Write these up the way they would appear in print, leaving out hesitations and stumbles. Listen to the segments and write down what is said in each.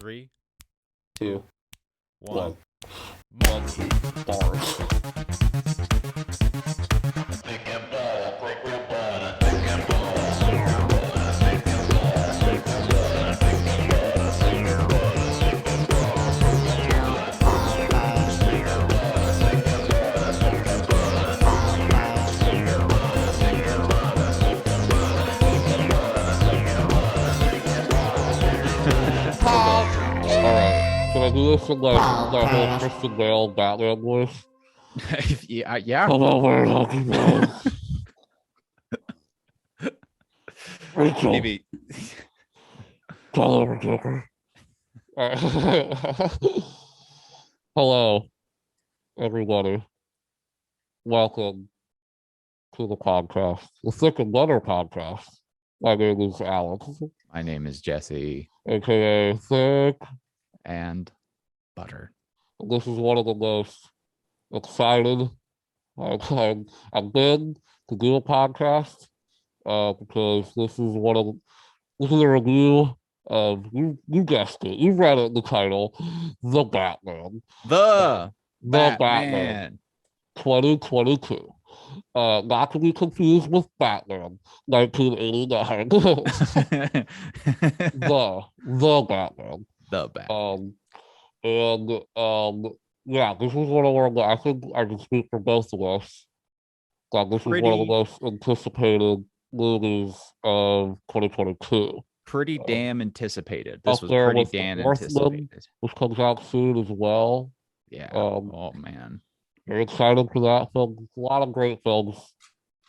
Three, two, one. monkey bars. All right, can I do this in like that whole Christian Bale Batman voice? yeah. Hello, we're talking about Rachel. Maybe. Call over Joker. All right. Hello, everybody. Welcome to the podcast, the Thicc Butter podcast. My name is Alex, My name is Jesse aka Thicc. and Butter. This is one of the most excited I've been to do a podcast because this is a review of you guessed it, you read it in the title, The Batman. The The Batman 2022. Not to be confused with Batman 1989. the Batman. The Bat. And yeah, this is one of our, I think I can speak for both of us that this is one of the most anticipated movies of 2022. Pretty damn anticipated. Up This was there pretty with damn Northman, anticipated. which comes out soon as well. Yeah. Oh man. Very excited for that film. A lot of great films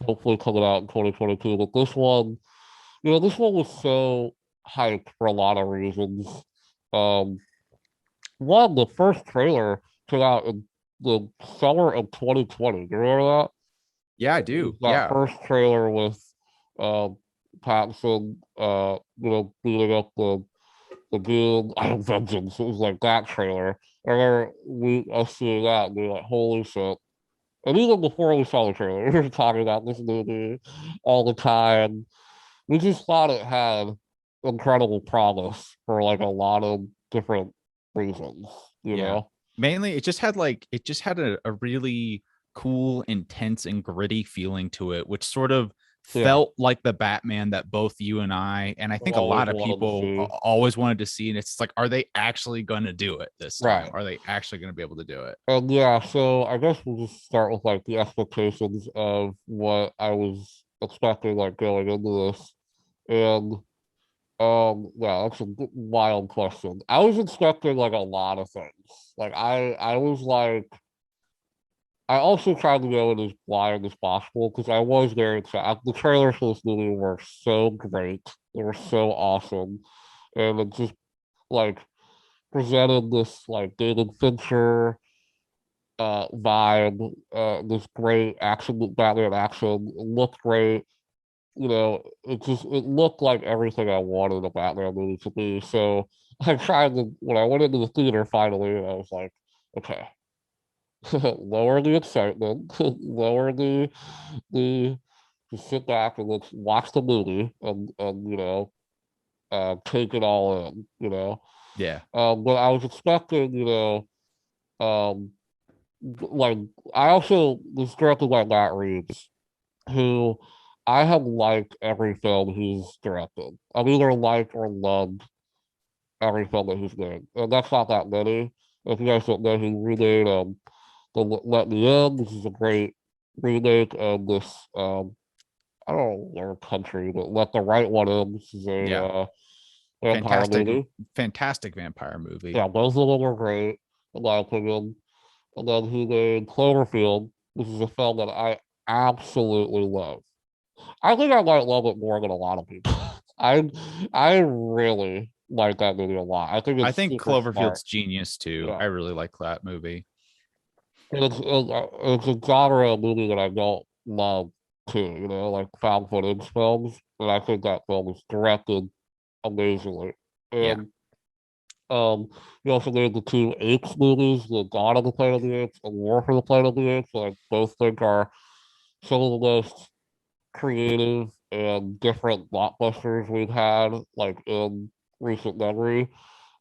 hopefully coming out in 2022. But this one, this one was so hyped for a lot of reasons. One, the first trailer came out in the summer of 2020. Do you remember that? Yeah, I do. That Yeah. first trailer with Patterson, beating up the dude, I have vengeance. It was like that trailer. And then us seeing that and being like, holy shit. And even before we saw the trailer, we were talking about this movie all the time. We just thought it had incredible promise for like a lot of different reasons, you know? Mainly it just had a really cool, intense, and gritty feeling to it, which sort of felt like the Batman that both you and I think a lot of people always wanted to see. And it's like, are they actually going to do it this time? Right. Are they actually going to be able to do it? And yeah, so I guess we'll just start with like the expectations of what I was expecting like going into this. And yeah, that's a wild question. I was expecting like a lot of things. Like I was like, I also tried to go in as blind as possible because I was very excited. The trailers for this movie were so great. They were so awesome. And it just like presented this like David Fincher vibe, this great action, Batman action. It looked great. It looked like everything I wanted a Batman movie to be. So I tried to, when I went into the theater finally, I was like, okay, lower the excitement, lower the just sit back and let's watch the movie and take it all in. Yeah. But I was expecting, um, like I also was directed by Matt Reeves, who I have liked every film he's directed. I've either liked or loved every film that he's made, and that's not that many. If you guys don't know, he remade the Let Me In. This is a great remake of this. I don't know their country, but Let the Right One In. This is a vampire movie. Fantastic vampire movie. Yeah, both of them were great in my opinion. And then he made Cloverfield. This is a film that I absolutely love. I think I might love it more than a lot of people. I really like that movie a lot. I think Cloverfield's smart. Genius too. Yeah. I really like that movie. And it's a genre of movie that I don't love too, like found footage films. And I think that film is directed amazingly. And he also made the two Apes movies, The Dawn of the Planet of the Apes and War for the Planet of the Apes, that I both think are some of the most creative and different blockbusters we've had like in recent memory.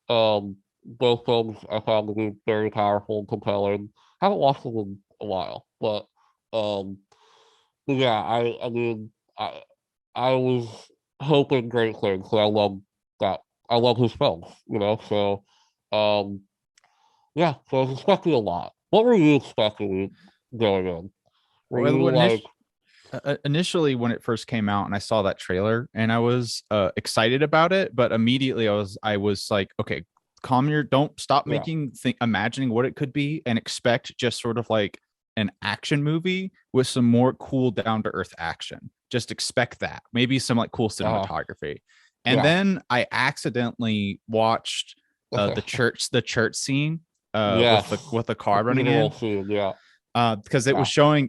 Both films I found to be very powerful and compelling. Haven't watched them in a while, um, but yeah, I mean, I was hoping great things because that. I love his films, you know. So, um, yeah, so I was expecting a lot. What were you expecting going in? Were Well, you like, initially when it first came out and I saw that trailer and I was excited about it, but immediately I was like, okay, calm your, don't stop yeah, imagining what it could be and expect just sort of like an action movie with some more cool down to earth action. Just expect that. Maybe some like cool uh, cinematography. And yeah, then I accidentally watched the church scene with the yes, the car running funeral in scene, yeah, because yeah,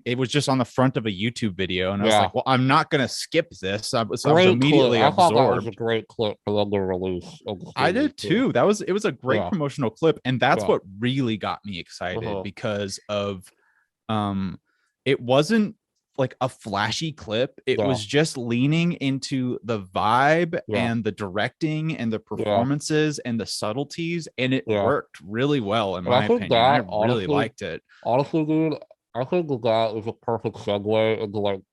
it was just on the front of a YouTube video, and I was yeah. like, well, I'm not gonna skip this. So I was Great clip. immediately I thought that was a absorbed. great clip for them to release of the I movie did too. too. It was a great Yeah, promotional clip, and that's yeah, what really got me excited uh-huh, because of um it wasn't like a flashy clip. It yeah, was just leaning into the vibe yeah, and the directing and the yeah, performances and the subtleties, and it yeah. worked really well in And I my think opinion. I that really liked it. honestly, dude, I think that is a perfect segue into like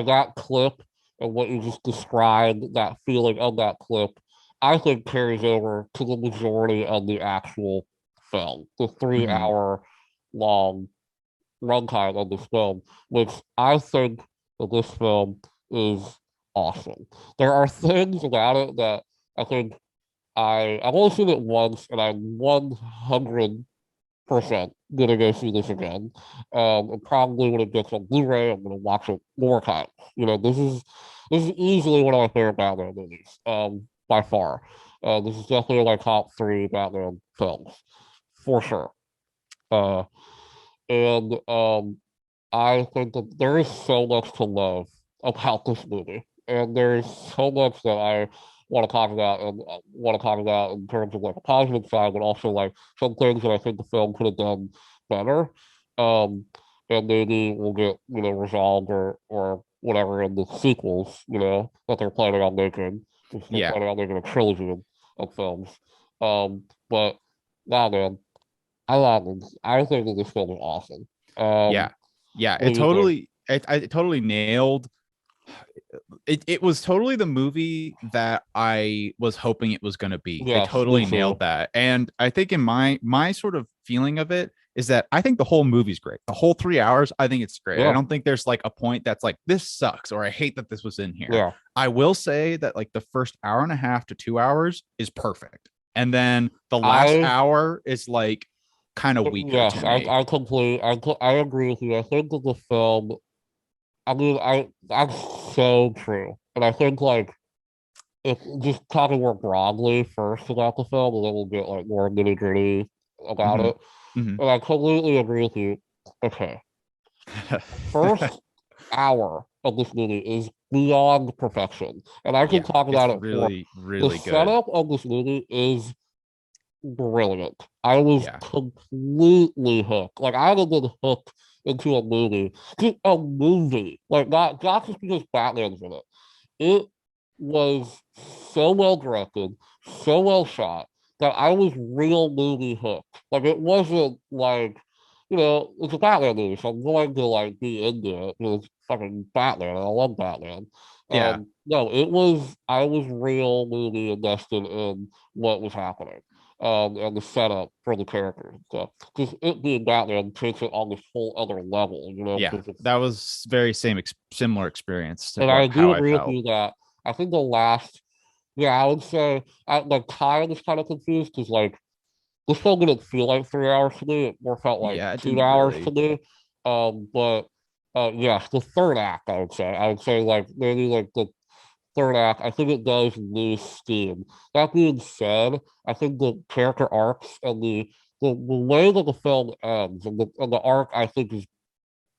that clip and what you just described, that feeling of that clip, I think carries over to the majority of the actual film, the three Mhm. hour long runtime of this film, which I think that this film is awesome. There are things about it that I think I've only seen it once, and I'm 100% gonna go see this again. And probably when it gets on Blu-ray, I'm gonna watch it more times. You know, this is easily one of my favorite Batman movies, by far. This is definitely my top three Batman films, for sure. Uh, and I think that there is so much to love about this movie, and there's so much that I want to talk about and want to talk about in terms of like a positive side, but also like some things that I think the film could have done better, um, and maybe will get resolved or whatever in the sequels, that they're planning on making. They're Yeah. planning on making a trilogy of films, but nah, man, I love it. I think that this film is awesome. Yeah. Yeah. What do you think? It totally nailed it was totally the movie that I was hoping it was going to be. It Yes, me totally nailed too. that. And I think in my sort of feeling of it is that I think the whole movie's great. The whole 3 hours, I think it's great. I Yeah, don't think there's like a point that's like this sucks or I hate that this was in here. yeah. I will say that like the first hour and a half to 2 hours is perfect. And then the last I hour is like kind of weaker to yes, me. I agree with you. I think that the film. I mean, that's so true, and I think like if just talking more broadly first about the film, and then we'll get like more nitty gritty about Mm-hmm. it. Mm-hmm. And I completely agree with you. Okay, first hour of this movie is beyond perfection, and I can Yeah, talk about it's it for really, the really good. setup of this movie is brilliant. I was Yeah. completely hooked. Like I haven't been hooked into a movie. Like not just because Batman's in it. It was so well directed, so well shot that I was real movie hooked. Like it wasn't like, it's a Batman movie, so I'm going to like be into it. It's fucking Batman, and I love Batman. Yeah. No, I was real movie invested in what was happening. And the setup for the characters and stuff. Just it being Batman takes it on this whole other level, Yeah. because it's That was very similar experience to and I how do I agree with felt. you that I think yeah, I would say, like time is kind of confused because like this film didn't feel like 3 hours to me. It more felt like Yeah, it two didn't hours to really. me. But yeah, the third act, I would say like maybe like the third act, I think it does lose steam. That being said, I think the character arcs and the way that the film ends and the arc, I think is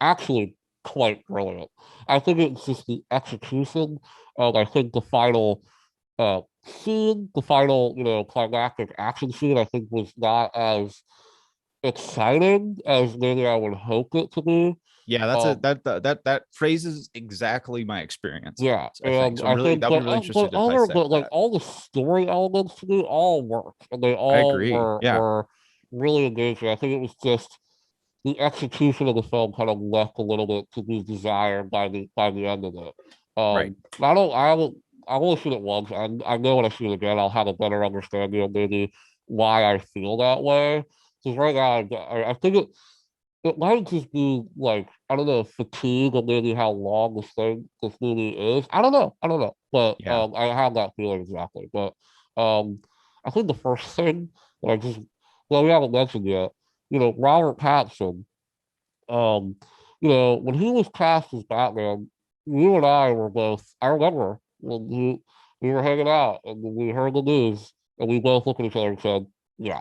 actually quite brilliant. I think it's just the execution of I think the final scene, the final, climactic action scene, I think was not as exciting as maybe I would hope it to be. Yeah, that's a that phrases exactly my experience. Yeah, I think and so. I'm I really think, that'll be really interested to dissect like that. all the story elements to me all worked, and they I all agree. Yeah, were really engaging. I think it was just the execution of the film kind of left a little bit to be desired by the end of it. right. I will see it once. I know when I see it again, I'll have a better understanding of maybe why I feel that way. Because right now, I think it might just be like, I don't know, fatigue or maybe how long this movie is. I don't know. But Yeah. I have that feeling exactly. But um I think the first thing that I just well, we haven't mentioned yet, Robert Pattinson, um, when he was cast as Batman, you and I were both, I remember when we were hanging out and we heard the news and we both looked at each other and said, yeah,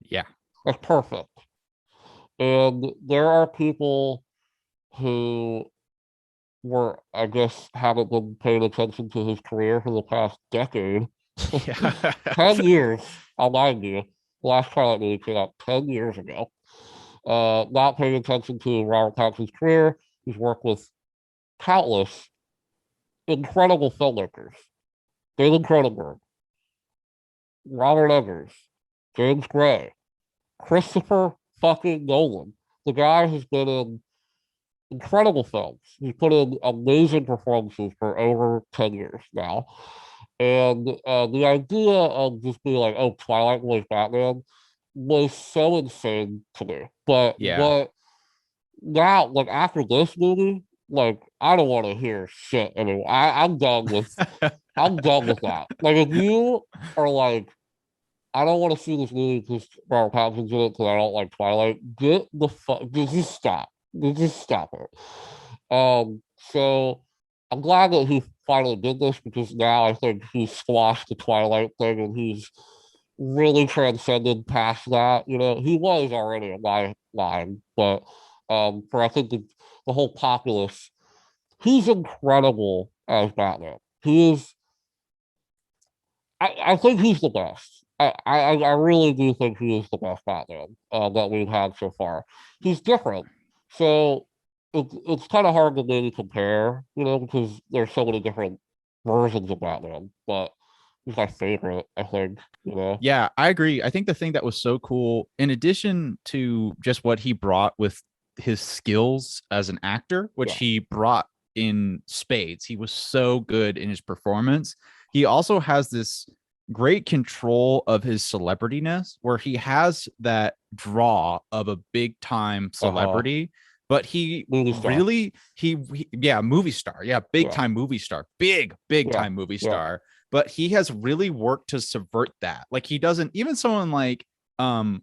Yeah. that's perfect. And there are people who were, I guess, haven't been paying attention to his career for the past decade. Yeah. 10 years, I'll mind you. The last Twilight movie came out 10 years ago. Not paying attention to Robert Pattinson's career. He's worked with countless incredible filmmakers. David Cronenberg, Robert Eggers, James Gray, Christopher fucking Nolan. The guy has been in incredible films. He's put in amazing performances for over 10 years now. And the idea of just being like, oh, Twilight was Batman was so insane to me. But Yeah. what now, like after this movie, like I don't want to hear shit anymore. I'm done with that. Like if you are like, I don't want to see this movie because Robert Pattinson's in it because I don't like Twilight. Get the fuck, just stop. Just stop it. So I'm glad that he finally did this because now I think he's squashed the Twilight thing and he's really transcended past that. He was already in my mind, but for I think the whole populace, he's incredible as Batman. He is. I think he's the best. I really do think he is the best Batman that we've had so far. He's different, so it's kind of hard to maybe compare, because there's so many different versions of Batman. But he's my favorite, I think. Yeah, I agree. I think the thing that was so cool, in addition to just what he brought with his skills as an actor, which Yeah. he brought in spades, he was so good in his performance. He also has this great control of his celebrityness, where he has that draw of a big time Uh-huh. celebrity, but he Movie star. really, yeah, movie star. Yeah, big Yeah. time movie star. Big Yeah. time movie Yeah. star, but he has really worked to subvert that. Like he doesn't, even someone like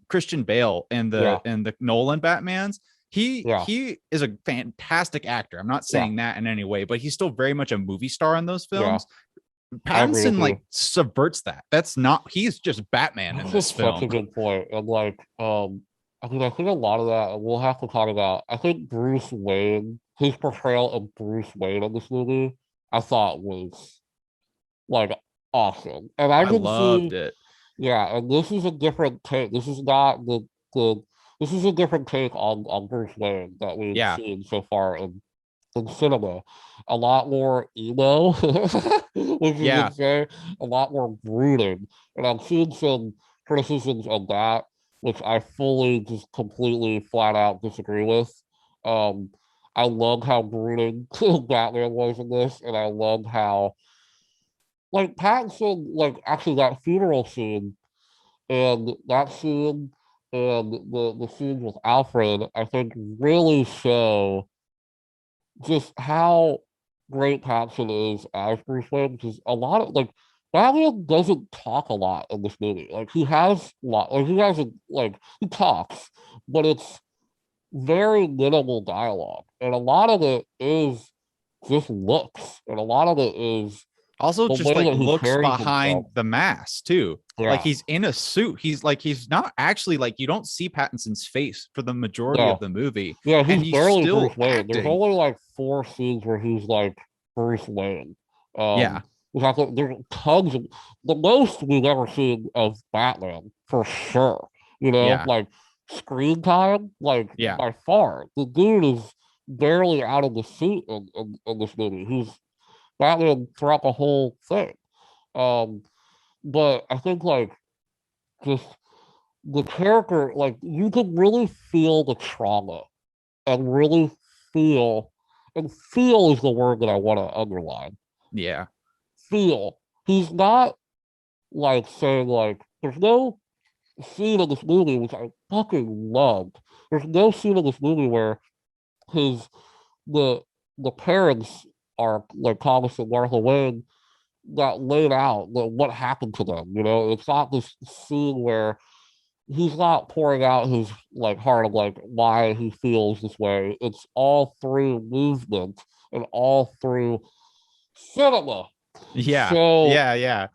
Christian Bale and Yeah. the Nolan Batmans, Yeah. he is a fantastic actor. I'm not Yeah. saying that in any way, but he's still very much a movie star in those Yeah. films. I agree with Pattinson you. like subverts that. That's not, he's just Batman in That's this just such a film. good point. And like, I think a lot of that we'll have to talk about. I think Bruce Wayne, his portrayal of Bruce Wayne in this movie, I thought was like awesome. And I I can loved see, it. yeah, and this is a different take. This is not the this is a different take on Bruce Wayne that we've Yeah. seen so far in cinema. A lot more emo, which is Yeah. insane, a lot more brooding. And I'm seeing some criticisms of that, which I fully just completely flat out disagree with. Um, I love how brooding Batman was in this, and I love how like Pattinson, like actually that funeral scene and that scene and the scenes with Alfred, I think really show just how great Patterson is as Bruce Wayne. Because a lot of like Batman doesn't talk a lot in this movie. Like he has a lot, like he has he talks, but it's very minimal dialogue, and a lot of it is just looks, and a lot of it is Also the just way like that he looks carries himself. behind the mask too. Like Yeah, he's in a suit. He's like, he's not actually, like, you don't see Pattinson's face for the majority of no, the movie, yeah, he's and he's barely still Bruce Wayne. There's acting. only like 4 scenes where he's like Bruce Wayne. Yeah. Exactly. There's tons of the most we've ever seen of Batman for sure. Yeah. Like screen time, like Yeah. by far, the dude is barely out of the suit in this movie. He's Batman throughout the whole thing. Um, but I think like just the character, like you can really feel the trauma and really feel, and feel is the word that I want to underline. Yeah. Feel. He's not like saying like there's no scene in this movie which I fucking loved. There's no scene in this movie where his the the parents are like Thomas and Martha Wayne got laid out, like, what happened to them. You know, it's not this scene where he's not pouring out his like heart of like why he feels this way. It's all through movement and all through cinema. Yeah. So, Yeah. Yeah.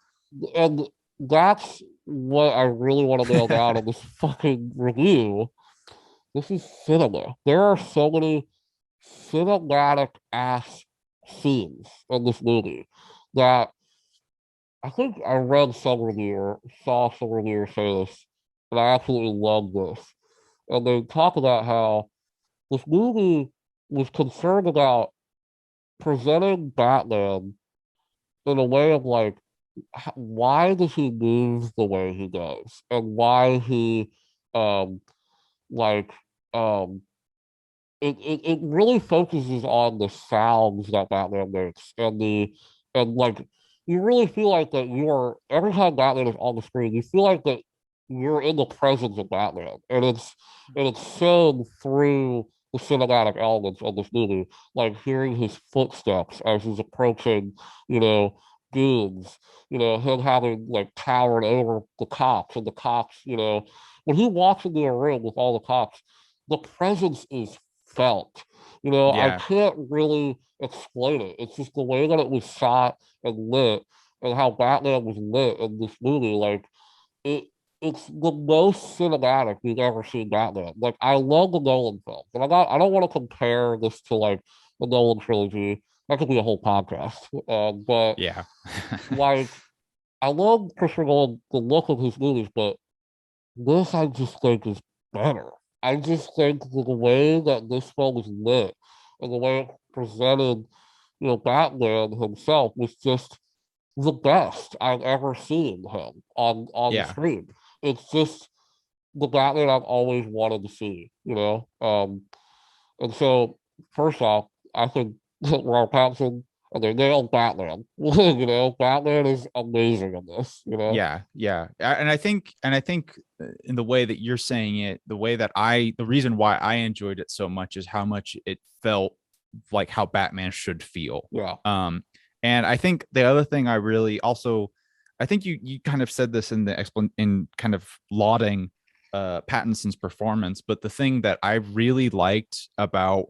and that's what I really want to nail down in this fucking review. This is cinema. There are so many cinematic ass scenes in this movie that I think I read some reviewer, saw some reviewer say this, and I absolutely love this. And they talk about how this movie was concerned about presenting Batman in a way of like, why does he move the way he does, and why he, um, like, um, it really focuses on the sounds that Batman makes and like you really feel like that you're every time Batman is on the screen, you feel like that you're in the presence of Batman. And it's shown through the cinematic elements of this movie, like hearing his footsteps as he's approaching, you know, goons, him having like towered over the cops and the cops, when he walks into a room with all the cops, the presence is felt. I Yeah. can't really explain it. It's just the way that it was shot and lit and how Batman was lit in this movie. Like it it's the most cinematic we've ever seen Batman. Like I love the Nolan films. And I don't want to compare this to like the Nolan trilogy. That could be a whole podcast. But Yeah. like I love Christopher Nolan, the look of his movies, but this I just think is better. I just think the way that this film was lit and the way it presented, Batman himself was just the best I've ever seen him on the Yeah. screen. It's just the Batman I've always wanted to see, and so first off, I think Robert Pattinson and they nailed Batman. Batman is amazing in this, Yeah. Yeah. And I think in the way that you're saying it, the reason why I enjoyed it so much is how much it felt like how Batman should feel. Yeah. And I think the other thing I really also, I think you kind of said this in in kind of lauding Pattinson's performance, but the thing that I really liked about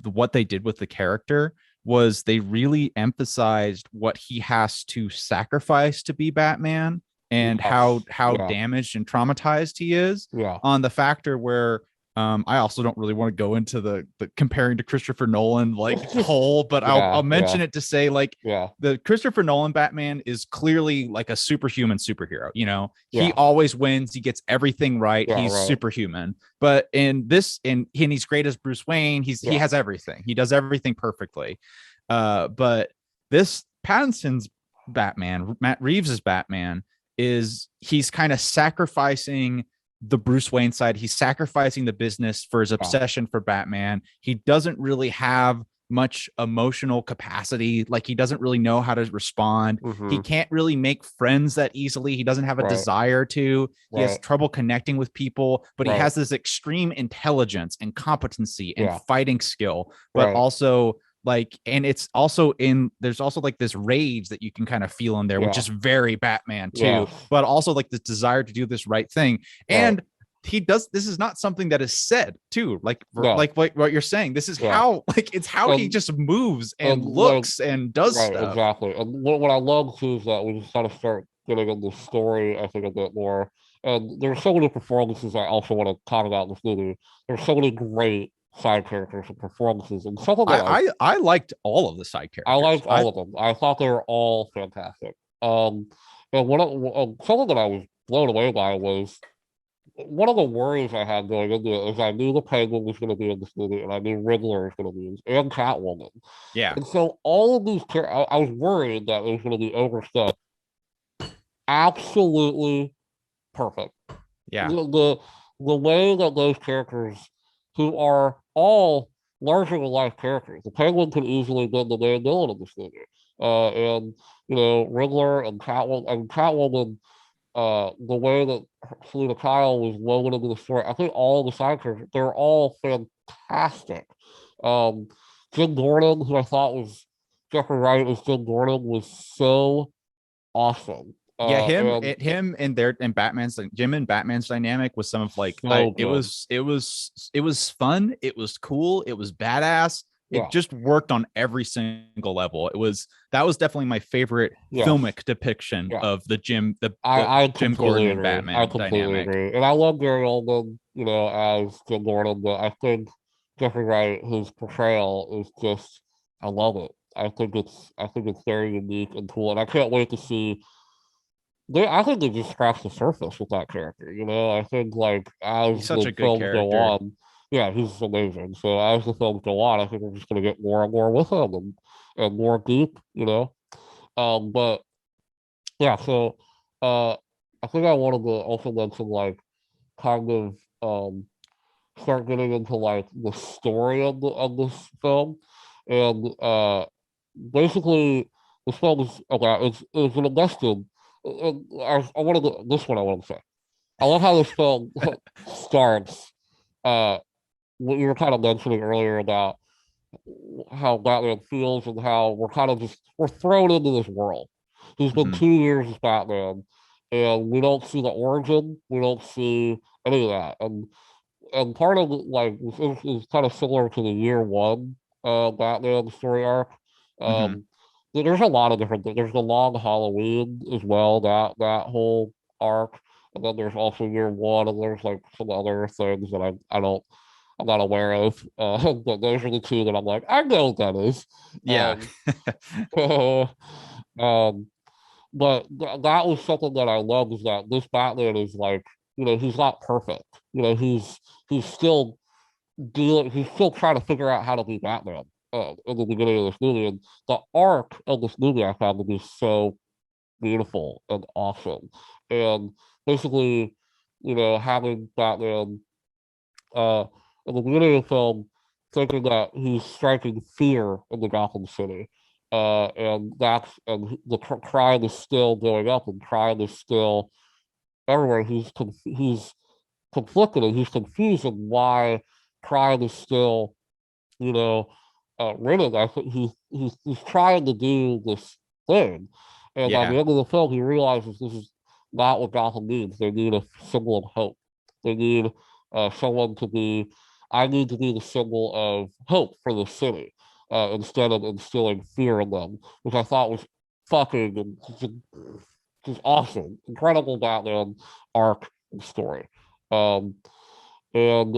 what they did with the character was they really emphasized what he has to sacrifice to be Batman and Yes. how Yeah. damaged and traumatized he is, Yeah. on the factor where I also don't really want to go into the comparing to Christopher Nolan like whole, but Yeah. I'll mention it to say like Yeah. the Christopher Nolan Batman is clearly like a superhuman superhero. He Yeah. always wins. He gets everything right. Yeah. He's Right. superhuman. But and he's great as Bruce Wayne. He Yeah. has everything. He does everything perfectly. But this Pattinson's Batman, Matt Reeves's Batman, he's kind of sacrificing the Bruce Wayne side. He's sacrificing the business for his obsession for Batman. He doesn't really have much emotional capacity. Like he doesn't really know how to respond. Mm-hmm. He can't really make friends that easily. He doesn't have a desire to. He has trouble connecting with people, but he has this extreme intelligence and competency and fighting skill, but also like, and it's also there's also like this rage that you can kind of feel in there, which is very Batman too, but also like this desire to do this right thing. And this is not something that is said too, like what you're saying. This is how, like, it's how he just moves and looks and does stuff. Exactly. And what I love too is that we just kind of start getting in the story, I think, a bit more. And there's so many performances I also want to talk about in this movie. There's so many great side characters and performances, and some of them I liked all of the side characters. I liked all of them. I thought they were all fantastic. And something that I was blown away by was one of the worries I had going into it is I knew the Penguin was going to be in this movie, and I knew Riddler was going to be in, and Catwoman. Yeah. And so all of these I was worried that it was going to be overstuffed. Absolutely perfect. Yeah. The way that those characters, who are all larger than life characters, the Penguin could easily been the main villain of this movie. And Riddler and Catwoman, the way that Selena Kyle was woven into the story, I think all the side characters, they're all fantastic. Um, Jim Gordon, who I thought was Jeffrey Wright as Jim Gordon, was so awesome. Yeah, And him and their and Batman's like Jim and Batman's dynamic was some of like so it good. was fun, it was cool, it was badass. It Yeah. just worked on every single level. That was definitely my favorite Yes. filmic depiction Yeah. of the I Jim Gordon and agree. I Batman completely dynamic. agree. And I love Gary Oldman, as Jim Gordon, but I think Jeffrey Wright, his portrayal is just, I love it. I think it's very unique and cool. And I can't wait to see I think they just scratched the surface with that character. I think like He's as such the a good films go character. on, yeah, he's amazing. So as the films go on, I think we're just gonna get more and more with him and more deep. But yeah, so I think I wanted to also mention like kind of start getting into like the story of this film. And basically this film is about it's an invested I want to this one I want to say. I love how this film starts. What you were kind of mentioning earlier about how Batman feels and how we're thrown into this world. He's been Mhm. 2 years as Batman, and we don't see the origin, we don't see any of that, and part of like is kind of similar to the year one Batman story arc. Mhm. Um, there's a lot of different things. There's the long Halloween as well, that whole arc, and then there's also year one, and there's like some other things that I'm not aware of. But those are the two that I'm like, I know what that is. Yeah. So, um, but that was something that I love is that this Batman is like, he's not perfect. He's still he's still trying to figure out how to be Batman in the beginning of this movie. And the arc of this movie I found to be so beautiful and awesome. And basically, having Batman uh, in the beginning of the film, thinking that he's striking fear in the Gotham City. And the crime is still going up, and crime is still everywhere. He's conflicted, and he's confused on why crime is still, you know, ridden. I think he's trying to do this thing, and by the Yeah. end of the film, he realizes this is not what Gotham needs. They need a symbol of hope. They need someone to be. I need to be the symbol of hope for the city instead of instilling fear in them, which I thought was fucking and just awesome, incredible Batman arc and story. Um, and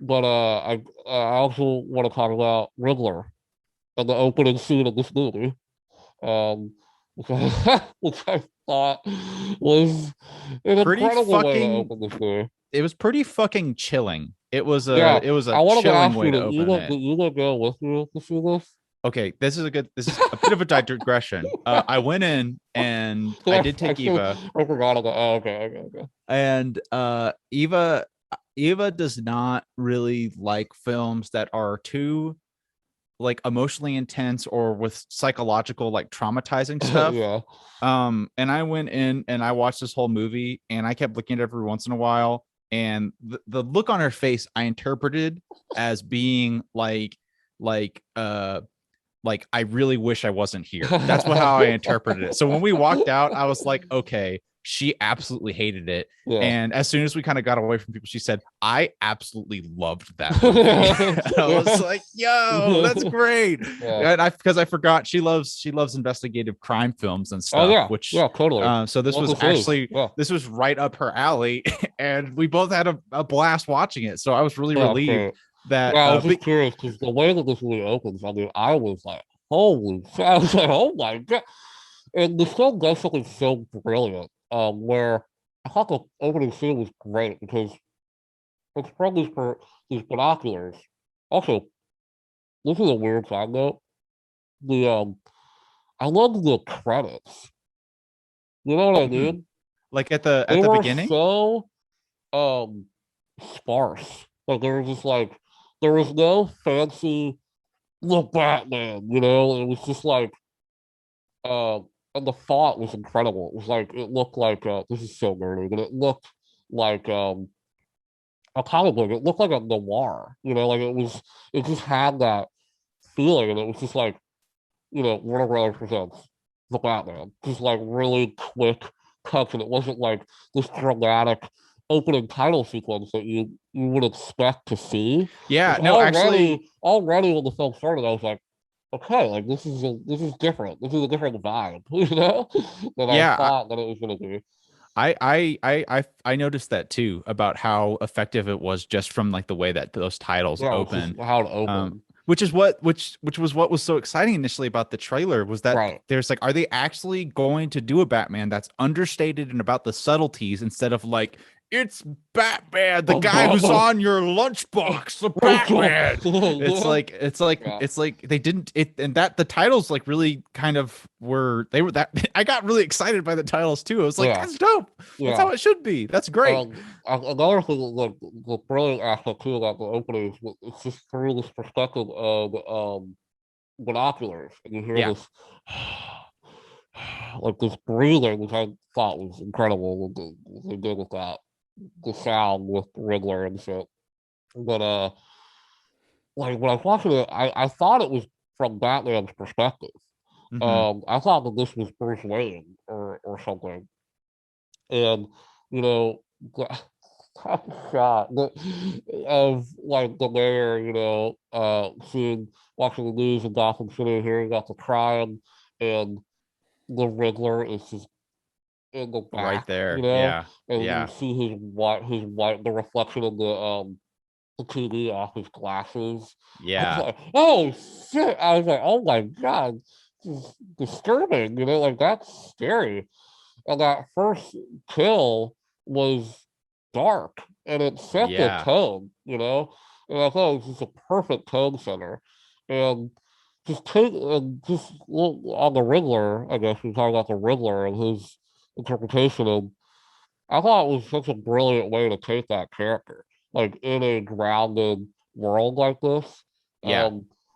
but I also want to talk about Riddler and the opening scene of this movie, um, which I thought was an Pretty incredible way to fucking open this movie. It was pretty fucking chilling. Yeah, It was a I wanted to chilling ask way you, to open it. did you go with me to see this? Okay, this is a bit of a digression. I went in and I did take Eva, I forgot about. Oh, okay. and Eva does not really like films that are too like emotionally intense or with psychological like traumatizing stuff. Yeah. And I went in and I watched this whole movie and I kept looking at it every once in a while, and the look on her face I interpreted as being like uh like I really wish I wasn't here. That's how I interpreted it. So when we walked out, I was like, okay, she absolutely hated it. Yeah. And as soon as we kind of got away from people, she said, I absolutely loved that movie. I was like, yo, that's great. Yeah. And because I forgot she loves investigative crime films and Oh stuff, yeah, which yeah, totally. so this What was this is, actually yeah, this was right up her alley, and we both had a blast watching it. So I was really yeah, relieved great. that Yeah, I was just curious because the way that this movie opens, I mean, I was like, holy shit, I was like, oh my god. And the film does something so brilliant, where I thought the opening scene was great because it's from these binoculars. Also, this is a weird side note. The I love the credits. You know what I Mhm. mean? Like at the They were beginning. so um sparse. Like there was just like there was no fancy the Batman, you know? It was just like uh and the font was incredible. It was like it looked like this is so nerdy, but it looked like a comic book. It looked like a noir, you know, like it just had that feeling and it was just like, you know, Warner Brothers presents the Batman. Just like really quick cuts, and it wasn't like this dramatic opening title sequence that you would expect to see. Yeah, Because no, actually, already when the film started, I was like, okay, like this is different. This is a different vibe, you know, than I yeah, thought that it was gonna be. I noticed that too about how effective it was just from like the way that those titles Yeah, it's just open. how it Um, opened. which was what was so exciting initially about the trailer was that Right. there's like, are they actually going to do a Batman that's understated and about the subtleties instead of like it's Batman, the guy who's on your lunchbox, the Batman. Yeah. It's like they didn't it and that the titles like really kind of were they were that I got really excited by the titles too. I was like, Yeah. that's dope. That's how Yeah. it should be. That's great. Another thing, like the brilliant aspect too about the opening is it's just through this perspective of binoculars, and you hear Yeah. this like this breathing, which I thought was incredible. What they did with that, the sound with Riddler and shit. But like when I was watching it, I thought it was from Batman's perspective. Hmm. I thought that this was Bruce Wayne or something, and you know. Shot of like the mayor, you know, seeing watching the news in Gotham City, hearing about the crime, and the Riddler is just in the Right back, you there. know, Yeah. and you Yeah. see his white, the reflection of the TV off his glasses. I was Yeah. like, oh shit! I was like, oh my god, this is disturbing, you know, like that's scary. And that first kill was dark and it set the Yeah. tone, you know. And I thought it was just a perfect tone setter. And just look on the Riddler, I guess we talk about the Riddler and his interpretation of I thought it was such a brilliant way to take that character, like in a grounded world like this. Yeah.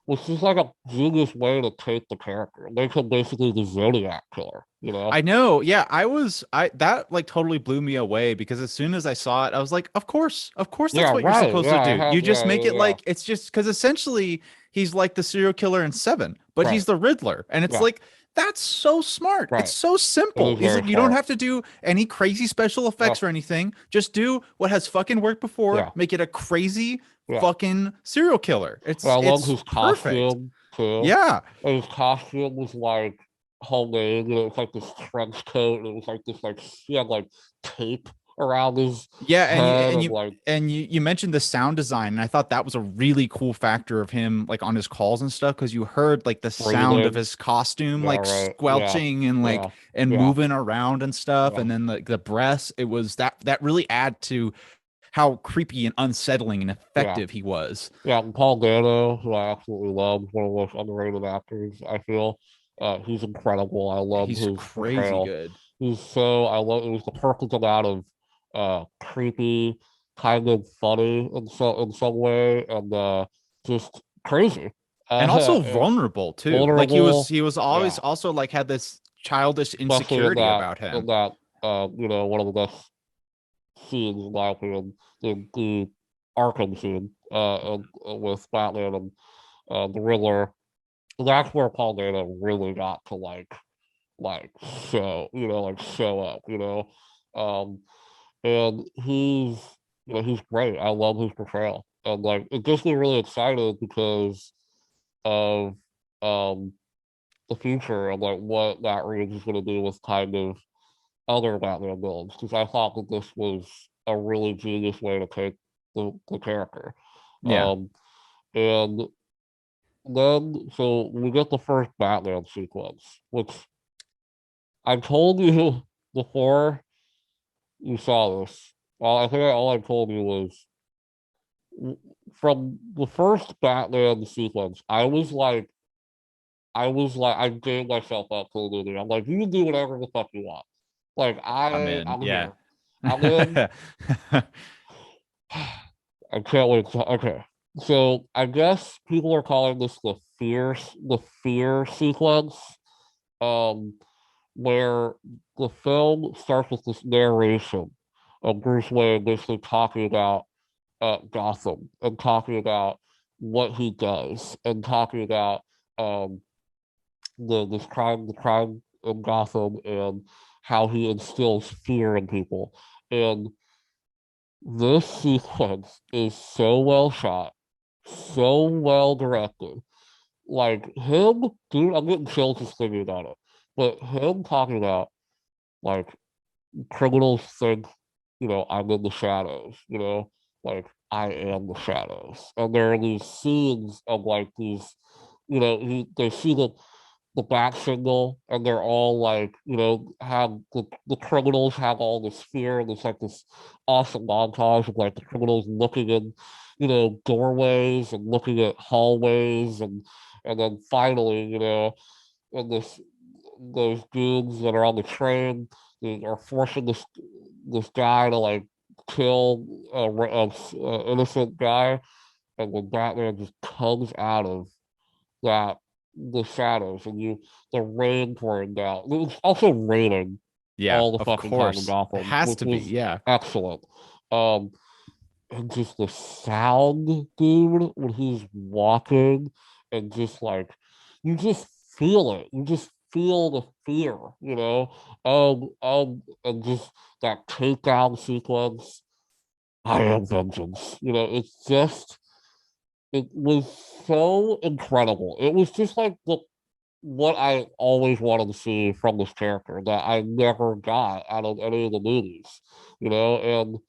Which is like a genius way to take the character. Make him basically the Zodiac killer, you know? I know. Yeah, I that like totally blew me away because as soon as I saw it, I was like, of course that's Yeah, what you're right. supposed Yeah, to I do. have. You just Yeah, make yeah, it yeah, like it's just because essentially he's like the serial killer in Seven, but he's right. the Riddler. And it's Yeah, like that's so smart. It's right. so It simple. is Is very it you don't smart. have to do any crazy special Yeah, effects or anything. Just do what has fucking worked before, yeah, make it a crazy yeah. fucking serial killer. And I love It's his perfect. costume too. Yeah. And his costume was like homemade. You know, it's like this trench coat, and it was like this like he had like tape around his Yeah, head, and like and you mentioned the sound design, and I thought that was a really cool factor of him, like on his calls and stuff, because you heard like the sound of breathing. his costume, Yeah, like right. Yeah, squelching and like yeah, and yeah, moving around and stuff, yeah, and then the breaths. It was that really add to how creepy and unsettling and yeah. effective he was. Yeah, and Paul Dano, who I absolutely love, one of the most underrated actors, I feel. He's incredible. I love He's his crazy portrayal. good. I love it was the perfect amount of creepy, kind of funny in some way, and just crazy. And also Uh, vulnerable too. Like vulnerable. he was always Yeah. also like had this childish Especially insecurity about in him. that you know, one of the best scenes in my opinion, the Arkham scene with Batman and the Riddler. That's where Paul Dano really got to like show, you know, like show up, you know. Um and he's great. I love his portrayal. And like it gets me really excited because of um the future and like what Matt Reeves is gonna do with kind of other Batman villains. Because I thought that this was a really genius way to take the character. Yeah. Um and then so we get the first Batman sequence, which I told you before you saw this. I think all I told you was from the first Batman sequence. I gave myself up to the movie. I'm like, you can do whatever the fuck you want. Like I'm in. I'm Yeah. here. I'm in. I can't wait. Okay, so I guess people are calling this the fear sequence, um, where the film starts with this narration of Bruce Wayne basically talking about Gotham and talking about what he does and talking about um the crime in Gotham and how he instills fear in people. And this sequence is so well shot, so well directed. Like him, dude, I'm getting chills just thinking about it. But him talking about like criminals think, I'm in the shadows, like I am the shadows. And there are these scenes of like these, they see the back signal and they're all like, have the criminals have all this fear and there's like this awesome montage of like the criminals looking in, doorways and looking at hallways and then finally, and those dudes that are on the train they are forcing this guy to like kill a innocent guy, and when Batman just comes out of that the shadows and the rain pouring down. It was also raining Yeah, all the of fucking time in course. It Gotham, has which to be. was Yeah. excellent. Um, and just the sound, dude, when he's walking, and just like you just feel it. You just feel the fear, and just that takedown sequence. I am vengeance. It was so incredible. It was just like the what I always wanted to see from this character that I never got out of any of the movies, and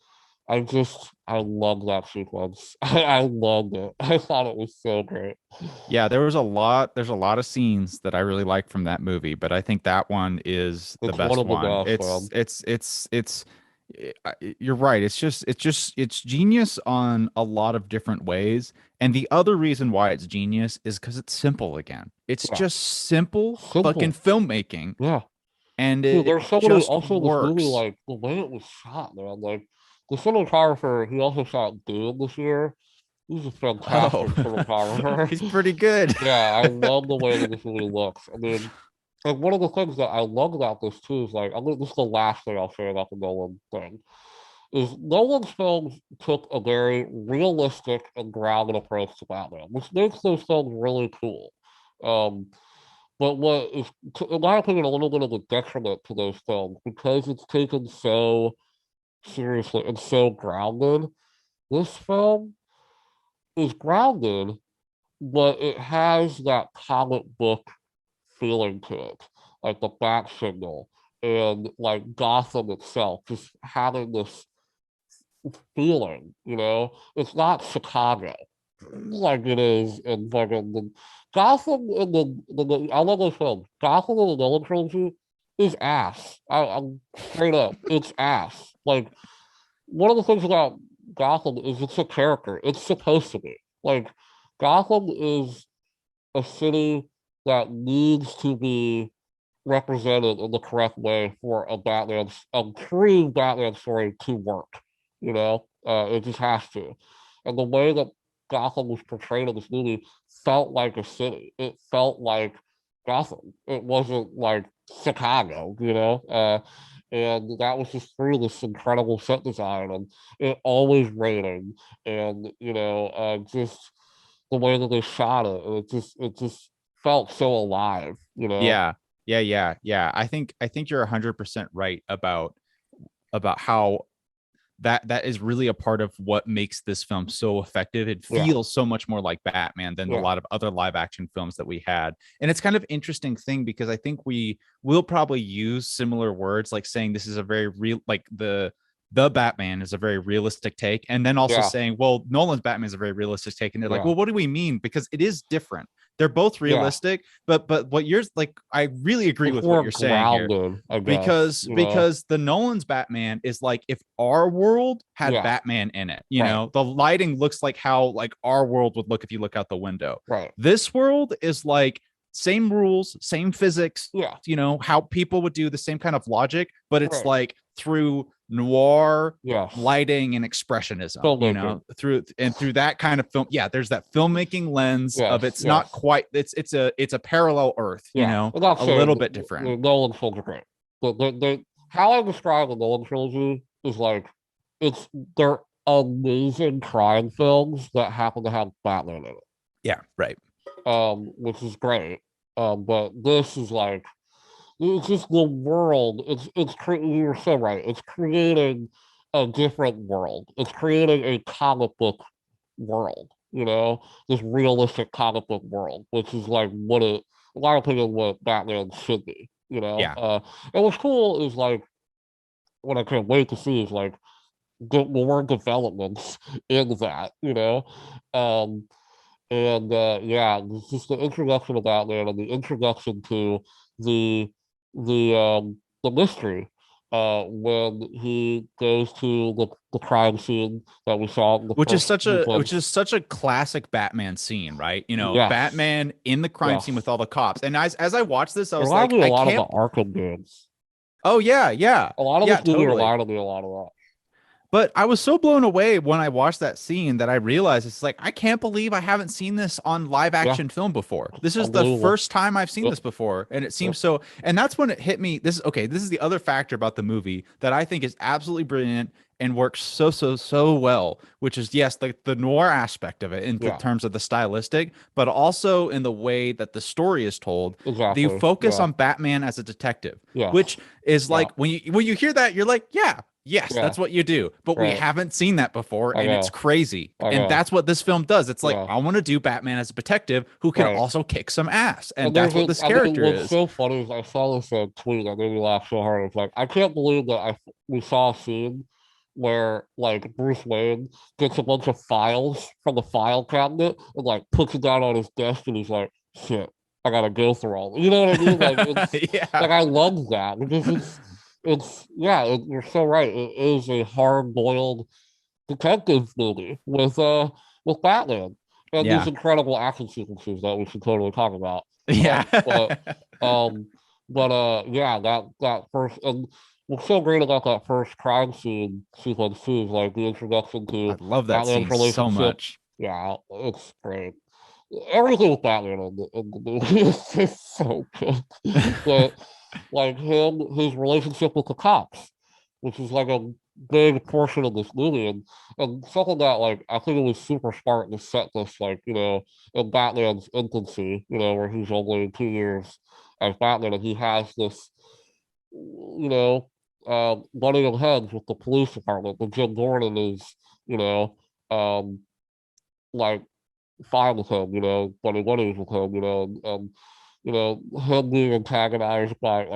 I love that sequence. I loved it. I thought it was so great. Yeah, there's a lot of scenes that I really like from that movie, but I think that one is the It's one best of the one. best, man. You're right. It's genius on a lot of different ways. And the other reason why it's genius is because it's simple again. It's Yeah, just simple fucking simple. filmmaking Yeah, and dude. it There's so many. just Also, this movie, works. like the way it was shot, man. Like the cinematographer, he also shot Doom this year. He's a Oh, fantastic cinematographer. he's pretty good. Yeah, I love the way that this movie looks. I mean, and one of the things that I love about this too is like, this is the last thing I'll say about the Nolan thing, is Nolan's films took a very realistic and grounded approach to Batman, which makes those films really cool. Um, but what is, in my opinion, a little bit of a detriment to those films because it's taken so seriously and so grounded. This film is grounded, but it has that comic book feeling to it, like the bat signal and like Gotham itself, just having this feeling, It's not Chicago like it is in fucking the Gotham in I love those films. Gotham in the Nolan trilogy is ass. I'm straight up, it's ass. Like one of the things about Gotham is it's a character. It's supposed to be. Like Gotham is a city that needs to be represented in the correct way for a true Batman story to work. It just has to. And the way that Gotham was portrayed in this movie felt like a city. It felt like Gotham. It wasn't like Chicago, and that was just through this incredible set design and it always raining and just the way that they shot it. It just felt so alive. Yeah. Yeah. I think you're 100% right about how that is really a part of what makes this film so effective. It Yeah, feels so much more like Batman than a yeah, lot of other live action films that we had. And it's kind of interesting thing because I think we will probably use similar words like saying this is a very real like the Batman is a very realistic take, and then also Yeah. saying, well, Nolan's Batman is a very realistic take, and they're like, Yeah. well, what do we mean? Because it is different. They're both Yeah. realistic, but what yours, like, I really agree It's with more what you're saying here, grounded, I guess. because the Nolan's Batman is like if our world had Yeah. Batman in it. You Right. know, the lighting looks like how like our world would look if you look out the window. Right. This world is like same rules, same physics, Yeah. you know, how people would do the same kind of logic, but it's Right. like through noir Yes. lighting and expressionism, Filmmaking. you know, through that kind of film. Yeah, there's that filmmaking lens Yes, of it's yes. not quite, it's a parallel earth, you know, a little bit different. The Nolan films are great. But how I describe the Nolan trilogy is like they're amazing crime films that happen to have Batman in it. Yeah, right. Which is great. But this is like it's just the world. You were so right. It's creating a different world. It's creating a comic book world. You know, this realistic comic book world, which is like what a lot of people what Batman should be. You know, Yeah. And what's cool is like what I can't wait to see is like get more developments in that. You know, um, and yeah, it's just the introduction of Batman and the introduction to the the mystery when he goes to the crime scene that we saw in the which is first such a classic Batman scene, right? You know, Yes. Batman in the crime Yes. scene with all the cops. And as I watched this, I It was reminded like, me a I lot of can't. the Arkham games. Oh yeah, yeah, A lot of yeah, this movie totally. reminded me a lot of that. But I was so blown away when I watched that scene that I realized it's like, I can't believe I haven't seen this on live Yeah. action film before. This is the Unbelievable. first time I've seen Yep. this before. And it seems Yep. so, and that's when it hit me. This is the other factor about the movie that I think is absolutely brilliant and works so well, which is yes, the noir aspect of it in Yeah. terms of the stylistic, but also in the way that the story is told. Exactly. The focus Yeah. on Batman as a detective, Yeah. which is like Yeah. when you hear that, you're like, yeah. Yes, Yeah. that's what you do. But we Right. haven't seen that before, I and it's know. crazy. I And know. that's what this film does. It's like, Yeah. I want to do Batman as a detective who can Right. also kick some ass. And there's that's what this I mean, character what's is. so funny is I saw this tweet that made me laugh so hard. It's like I can't believe that we saw a scene where like Bruce Wayne gets a bunch of files from the file cabinet and like puts it down on his desk, and he's like, "Shit, I gotta go through all." You know what I mean? Like it's Yeah. like I love that because you're so right. It is a hard-boiled detective movie with Batman and Yeah. these incredible action sequences that we should totally talk about. Yeah. Um, yeah, that first and what's so great about that first crime scene sequence too is like the introduction to I love that Batman's scene so relationship. much. Yeah, it's great. Everything with Batman in the movie is just so good. But like his relationship with the cops, which is like a big portion of this movie, and something that like I think it was super smart to set this like in Batman's infancy, where he's only 2 years as Batman, and he has this butting of heads with the police department. But Jim Gordon is you know um like fine with him, buddy buddies with him, him being antagonized by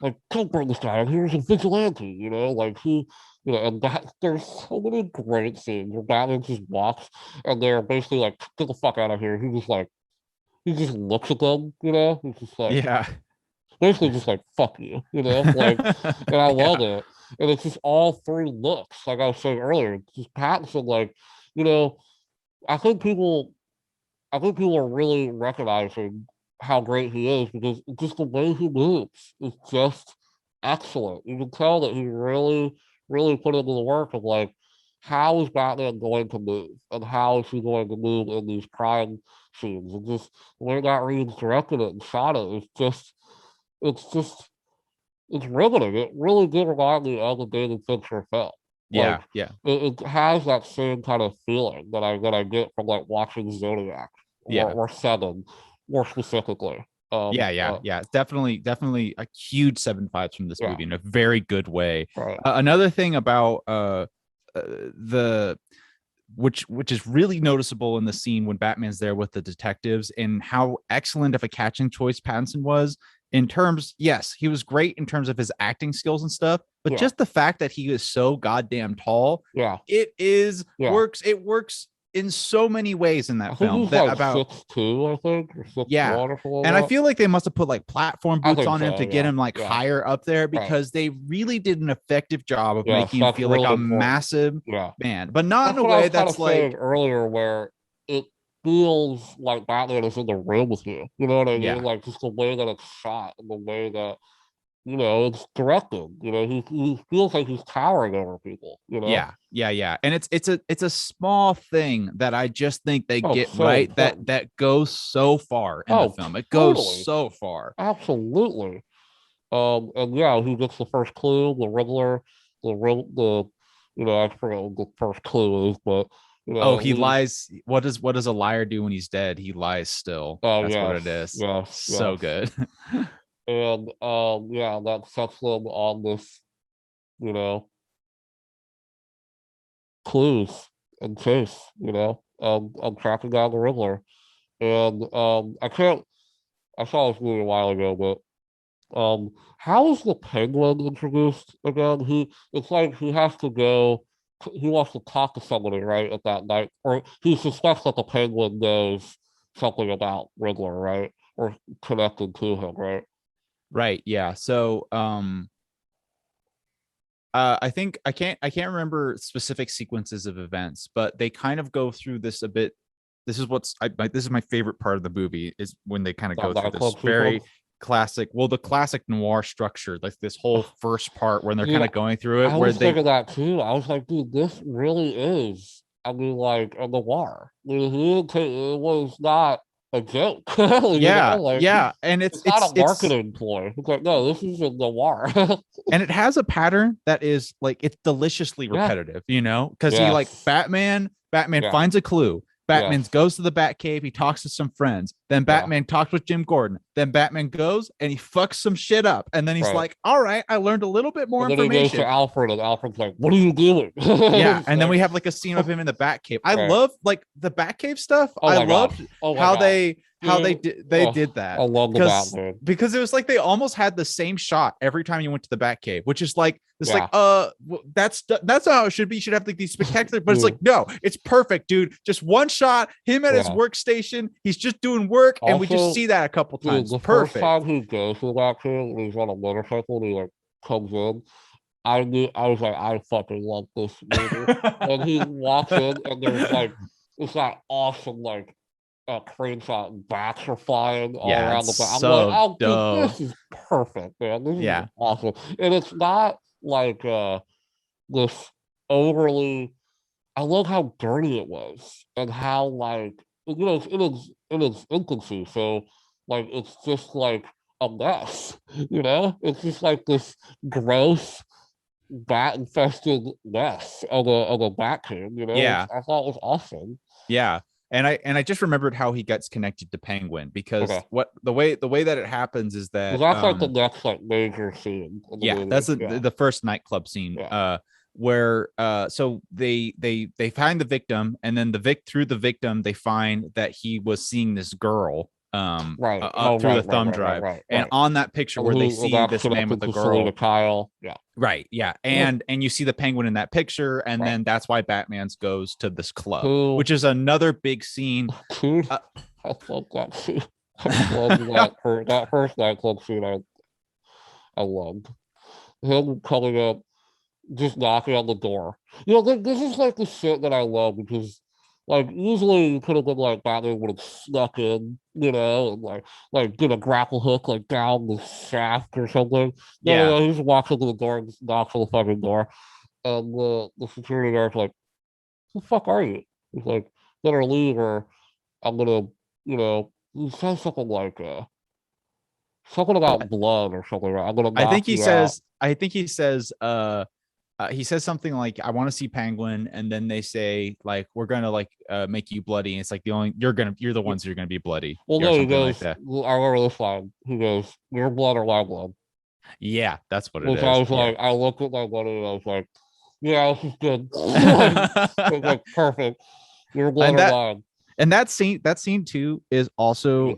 like don't bring this guy in here as a vigilante, like he and that there's so many great scenes where Batman just walks and they're basically like, get the fuck out of here. He just looks at them, he's just like Yeah. basically just like fuck you, like and I love it. And it's just all three looks, like I was saying earlier, just Pattinson, like, I think people are really recognizing how great he is because just the way he moves is just excellent. You can tell that he really, really put into the work of like, how is Batman going to move and how is he going to move in these crime scenes? And just the way that Reeves directed it and shot it is it's riveting. It really did remind me of the David Fincher film. Yeah, Like, yeah. It has that same kind of feeling that I get from like watching Zodiac or Seven, more specifically. Yeah. Definitely a huge 7 5s from this Yeah. movie in a very good way. Right. Another thing about the which is really noticeable in the scene when Batman's there with the detectives and how excellent of a catching choice Pattinson was in terms, yes, he was great in terms of his acting skills and stuff, but just the fact that he is so goddamn tall, it works in so many ways in that film. That like about 6'2", I think, or 6'1", or something. And I feel like they must have put like platform boots on him to get him like higher up there, because they really did an effective job of making him feel like a massive man, but not in a way that's like earlier, where it feels like Batman is in the room with you. You know what I mean? Like just the way that it's shot and the way that, you know, it's directed. You know, he feels like he's towering over people. You know? Yeah. And it's a small thing that I just think they get so right important. that goes so far in the film. It goes so far. Absolutely. And he gets the first clue, the Riddler, the you know, I forget what the first clue is, but you know, he lies. What does a liar do when he's dead? He lies still. That's what it is. So good. And that sets them on this, you know, clues and chase, you know, I'm tracking down the Riddler. And I saw this movie a while ago, but how is the Penguin introduced again? It's like he has to go, he wants to talk to somebody, right, at that night, or he suspects that the Penguin knows something about Riddler, right, or connected to him, right? Right. Yeah. So, I think I can't remember specific sequences of events, but they kind of go through this a bit. This is this is my favorite part of the movie, is when they kind of go through this very classic, the classic noir structure, like this whole first part when they're kind of going through it. I was thinking that too. I was like, dude, this really is, I mean, like a noir. It was not a joke. And it's not a marketing ploy. It's like, no, this is a noir. And it has a pattern that is like, it's deliciously repetitive, you know, because he like Batman finds a clue. Batman goes to the Batcave. He talks to some friends. Then Batman talks with Jim Gordon. Then Batman goes and he fucks some shit up. And then he's like, all right, I learned a little bit more information. Then he goes to Alfred, and Alfred's like, what are you doing? And then we have like a scene of him in the Batcave. I love like the Batcave stuff. I love how they did that. I love the Batman. Because it was like they almost had the same shot every time you went to the Batcave, which is like that's how it should be. You should have like these spectacular, but it's like, no, it's perfect, dude. Just one shot, him at his workstation, he's just doing work, and we just see that a couple times. The first time he goes to the Batcave, he's on a motorcycle and he like comes in. I was like, I fucking love this movie. And he walks in and there's like, it's that awesome like crane shot and bats are flying all around the back. I'm like, oh, dude, this is perfect, man. This is awesome. And it's not like this overly, I love how dirty it was and how like, you know, in its infancy. So like, it's just like a mess, you know? It's just like this gross bat infested mess of a Batcave, you know? I thought it was awesome. And I just remembered how he gets connected to Penguin, because the way that it happens is that that's like the next like major scene. That's the first nightclub scene. Where so they find the victim, and then through the victim they find that he was seeing this girl through the thumb drive, and on that picture where they see this man with the girl, Kyle, and you see the Penguin in that picture, and then that's why Batman's goes to this club, which is another big scene. I love that scene. I love that first nightclub scene. I loved him coming up, just knocking on the door. You know, this is like the shit that I love, because like usually you could have been like Batman would have snuck in, you know, and like did a grapple hook like down the shaft or something. No, he just walks into the door and just knocks on the fucking door. And the security guard's like, who the fuck are you? He's like, better leave or I'm gonna, you know, he says something like something about blood or something. I'm gonna I think he says he says something like, I want to see Penguin, and then they say like, we're gonna like make you bloody, and it's like you're the ones who are gonna be bloody. Well, no, he goes, I remember this line. He goes, your blood or my blood. Yeah, that's what it is. I was like, I looked at my blood and I was like, yeah, this is good. It's like perfect. Your blood or mine. And that scene too is also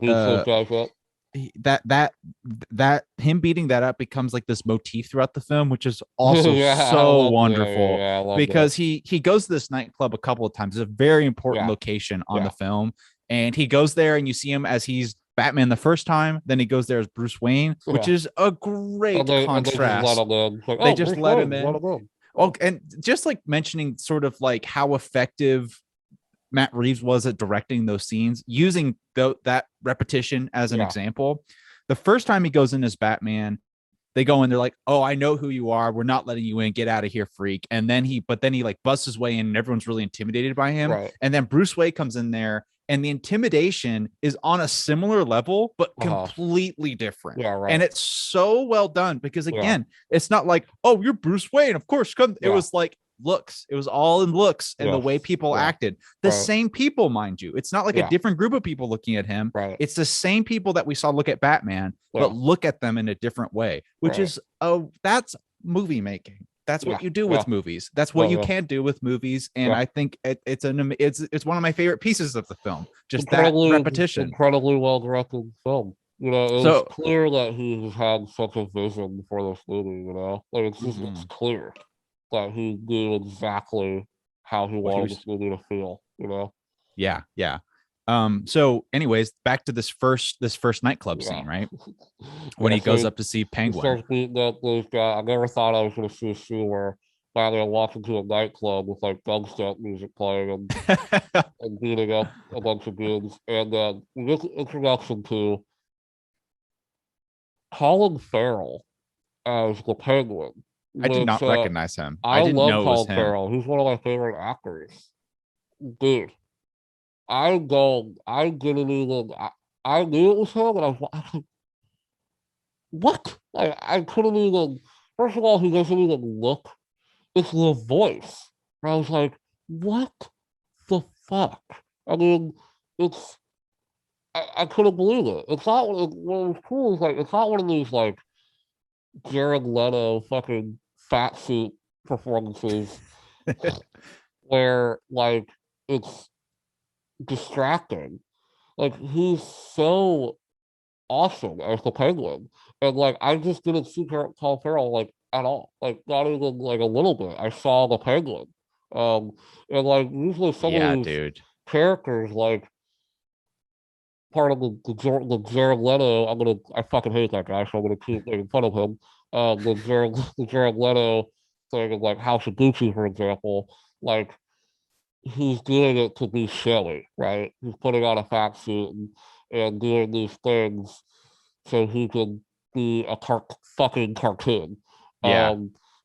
that him beating that up becomes like this motif throughout the film, which is also Yeah, I so love that. wonderful Yeah, I love that. because he goes to this nightclub a couple of times. It's a very important Yeah, location on yeah, the film, and he goes there and you see him as he's Batman the first time, then he goes there as Bruce Wayne, which yeah. is a great And they just let contrast. him in. It's like, They oh, just Bruce let him Wayne, let in. him in. Oh, and just like mentioning sort of like how effective Matt Reeves was at directing those scenes, using that repetition as an Yeah, example. The first time he goes in as Batman, they go in, they're like, "Oh, I know who you are. We're not letting you in. Get out of here, freak." And then he like busts his way in, and everyone's really intimidated by him. right. And then Bruce Wayne comes in there, and the intimidation is on a similar level, but Uh-huh. completely different. Yeah, And right. it's so well done because Yeah, again, it's not like, "Oh, you're Bruce Wayne, of course." Come. It yeah, was like looks. It was all in looks and the yes, way people yeah, acted. The right. same people, mind you. It's not like a Yeah, different group of people looking at him. right. It's the same people that we saw look at Batman, Yeah, but look at them in a different way, which right. is that's movie making. That's Yeah, what you do yeah. with movies. That's what No, you yeah, can do with movies, and yeah. I think it's one of my favorite pieces of the film. Just that repetition. Incredibly well directed film. You know, it was So, clear that he has had such a vision for this movie. You know, like it's mhm, clear that he knew exactly how he what he wanted was, this movie to feel. You know, yeah, yeah. So, anyways, back to this first nightclub yeah, scene, right? When yeah. he goes So up to see he Penguin. starts beating up this guy. I never thought I was going to see a scene where Batman walks into a nightclub with like dubstep music playing and beating up a bunch of dudes. And we get the introduction to Colin Farrell as the Penguin, I did which not recognize him. I I didn't love know it was Colin him. Farrell. He's one of my favorite actors. Dude, I didn't even, I knew it was him, and I was like, what? Like, I couldn't even, first of all, he doesn't even look, it's the voice. And I was like, what the fuck? I mean, it's, I couldn't believe it. It's not, what was cool is like, it's not one of these like Jared Leto fucking fat suit performances where like it's distracting. Like he's so awesome as the Penguin, and like I just didn't see Colin Farrell like at all, like not even like a little bit. I saw the Penguin, um, and like usually some of Yeah, these dude. characters like part of the Jared Leto. I fucking hate that guy, so I'm gonna keep making fun of him. The Jared Leto thing of like House of Gucci, for example, like he's doing it to be silly, right? He's putting on a fat suit and doing these things so he can be a fucking cartoon. Yeah.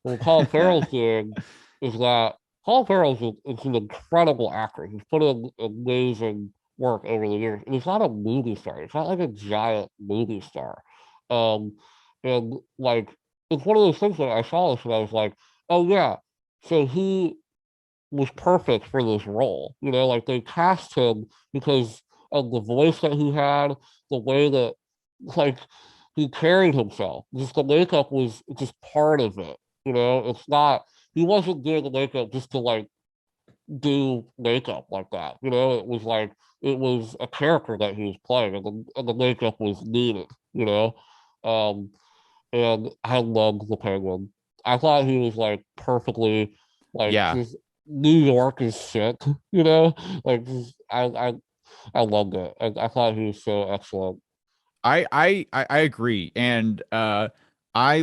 What Colin Farrell's doing is that Colin Farrell's is an incredible actor. He's put in amazing work over the years. And he's not a movie star. He's not like a giant movie star. Um, and like it's one of those things that I saw this and I was like, oh yeah, so he was perfect for this role. You know, like they cast him because of the voice that he had, the way that like he carried himself. Just the makeup was just part of it. You know, it's not he wasn't doing the makeup just to like do makeup like that. You know, it was like it was a character that he was playing, and the makeup was needed. You know, um, and I loved the Penguin. I thought he was like perfectly like Yeah. just New York is shit, you know? Like just, I loved it. I thought he was so excellent. I agree. And I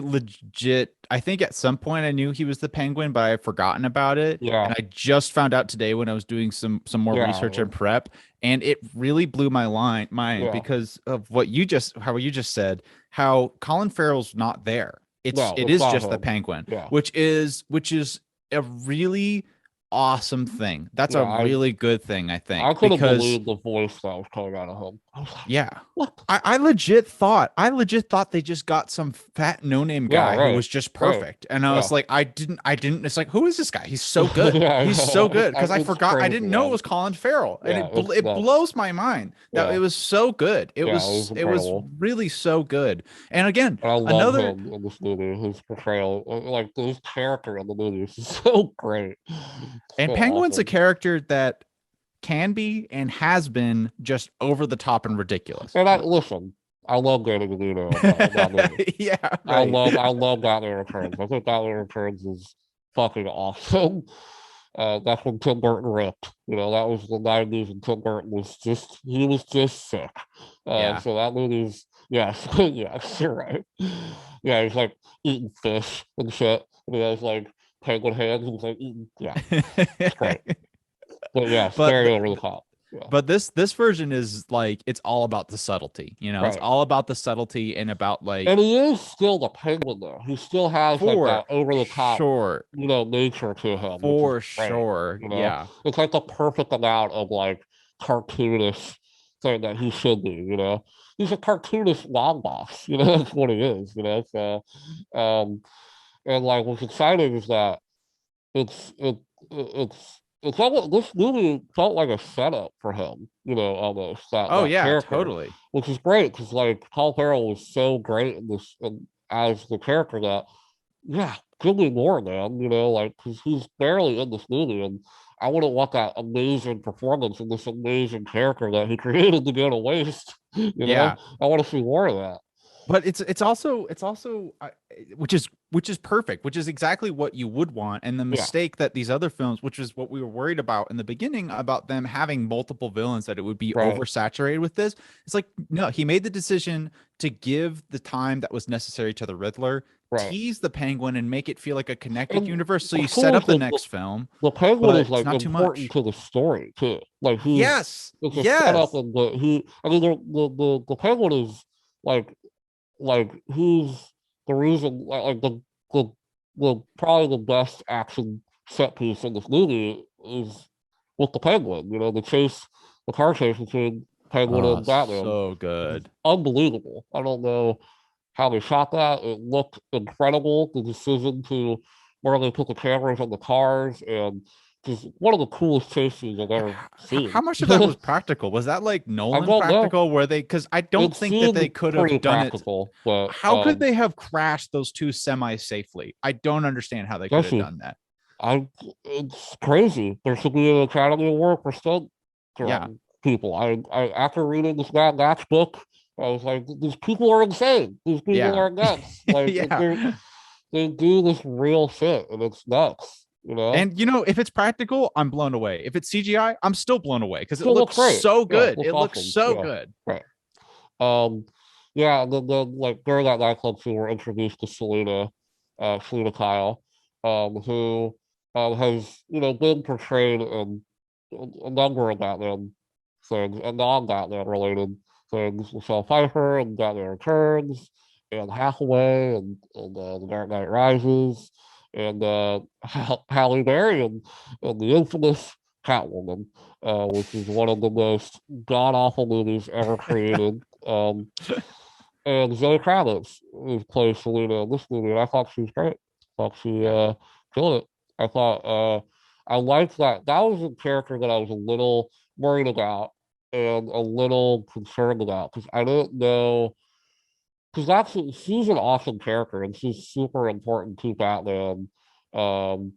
think at some point I knew he was the Penguin, but I had forgotten about it. Yeah, And I just found out today when I was doing some more research yeah, and prep, and it really blew my mind yeah. because of what you just how you just said, how Colin Farrell's not there. No, It it's is not just the him. Penguin, Yeah, which is a really awesome thing. That's yeah. a really good thing, I I think, couldn't because believe the voice that was coming out of him. I was like, yeah. what? I legit thought they just got some fat no-name Yeah, guy who right, was just right. perfect. And I Yeah, was like, I didn't, it's like, who is this guy? He's so good. yeah. I He's so know. good. Because I It's forgot, I crazy, didn't know it man. was Colin Farrell. And Yeah, it's it nuts. blows my mind that Yeah, it was so good. It yeah. It was was it was incredible. really so good. And again, And I love another him in this movie. His portrayal, like his character in the movie, is so great, and so Penguin's a awesome. character that can be and has been just over the top and ridiculous. And I listen. I love Danny DeVito in that movie. Yeah, right. I love Batman Returns. I think Batman Returns is fucking awesome. That's when Tim Burton ripped. That was the 90s, and Tim Burton was just sick. Yeah. So that movie's, yes, yes, you're right. Yeah, he's like eating fish and shit. And he has like penguin hands, and he's like eating, yeah, it's great. But yes, but very over the top. Yeah. but this version is like it's all about the subtlety, it's Right. all about the subtlety and about like And he is still the penguin though. He still has like for that over the top, sure, nature to him, which is for great. sure. Yeah. It's like the perfect amount of like cartoonish thing that he should be. He's a cartoonish long boss, that's what he is, So and like what's exciting is that it's it it's almost, this movie felt like a setup for him, almost Oh that yeah, character, totally. which is great because like Paul Farrell was so great in this as the character that, yeah, give me more, man, like because he's barely in this movie, and I wouldn't want that amazing performance and this amazing character that he created to go to waste. Yeah. I want to see more of that. But it's also which is perfect, which is exactly what you would want. And the Yeah, mistake that these other films, which is what we were worried about in the beginning about them having multiple villains, that it would be right, oversaturated with this. It's like, no, he made the decision to give the time that was necessary to the Riddler, right. tease the Penguin, and make it feel like a connected And universe. So you what's set cool is up the next film, the penguin but is it's like not too important much. to the story too. Like Yes, it's a setup, yes. and I mean the penguin is like who's the reason, the probably the best action set piece in this movie is with the penguin. The car chase between Penguin Oh, and Batman so is good. unbelievable. I don't know how they shot that. It looked incredible. The decision to where they put the cameras on the cars, and just one of the coolest chases I've ever How seen. much of that was practical? Was that like I Nolan don't know. practical? Where they, because I don't It think that they seemed could pretty have done it. practical, but How could they have crashed those two semi safely? I don't understand how they could have Jesse, done that. I it's crazy. There should be an Academy Award for stunt Yeah. people. I after reading this Matt Max book, I was like, these people are insane. These people Yeah. are nuts. Like Yeah. they do this real shit, and it's nuts. And if it's practical, I'm blown away. If it's CGI, I'm still blown away because it Still looks looks great. so Yeah, good. looks It looks awesome. so Yeah, good. right. Um, yeah, and then like during that nightclub scene, we're introduced to Selena Kyle, who has been portrayed in a number of Batman things and non-Batman related things. Michelle Pfeiffer and Batman Returns, and Hathaway and The Dark Knight Rises, and Halle Berry and the infamous Catwoman, which is one of the most god awful movies ever created. And Zoe Kravitz who plays Selena in this movie, and I thought she was great. I thought she Yeah. killed it. I thought I liked that. That was a character that I was a little worried about and a little concerned about because I didn't know, because she's an awesome character and she's super important to Batman um,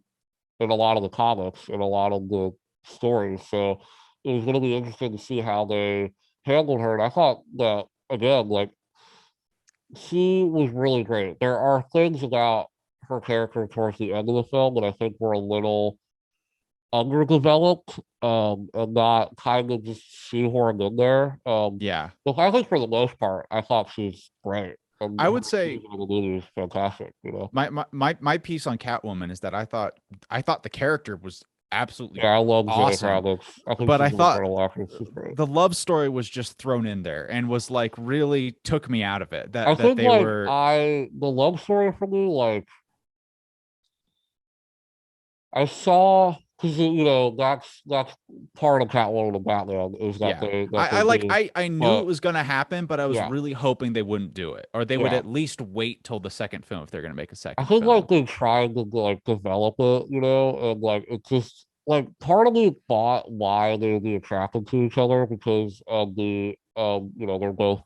in a lot of the comics and a lot of the stories. So it was going to be interesting to see how they handled her. And I thought that again, like she was really great. There are things about her character towards the end of the film that I think were a little underdeveloped, and not kind of just shoehorned in there. Yeah. But I think for the most part, I thought she was great. And I her would say season of the movie was fantastic. my piece on Catwoman is that I thought the character was absolutely Yeah, I love Zoe awesome, Kravitz. I think but I she's an thought incredible actress. She's great. the love story was just thrown in there and was like really took me out of it. I That think they like were the love story for me, like I saw because that's part of Catwoman and Batman is that yeah. they do, I knew it but was gonna happen, but I was yeah, really hoping they wouldn't do it, or they would yeah. at least wait till the second film if they're gonna make a I second think like film. they tried to like develop it, and like it just like part of me thought why they would be attracted to each other because of they're both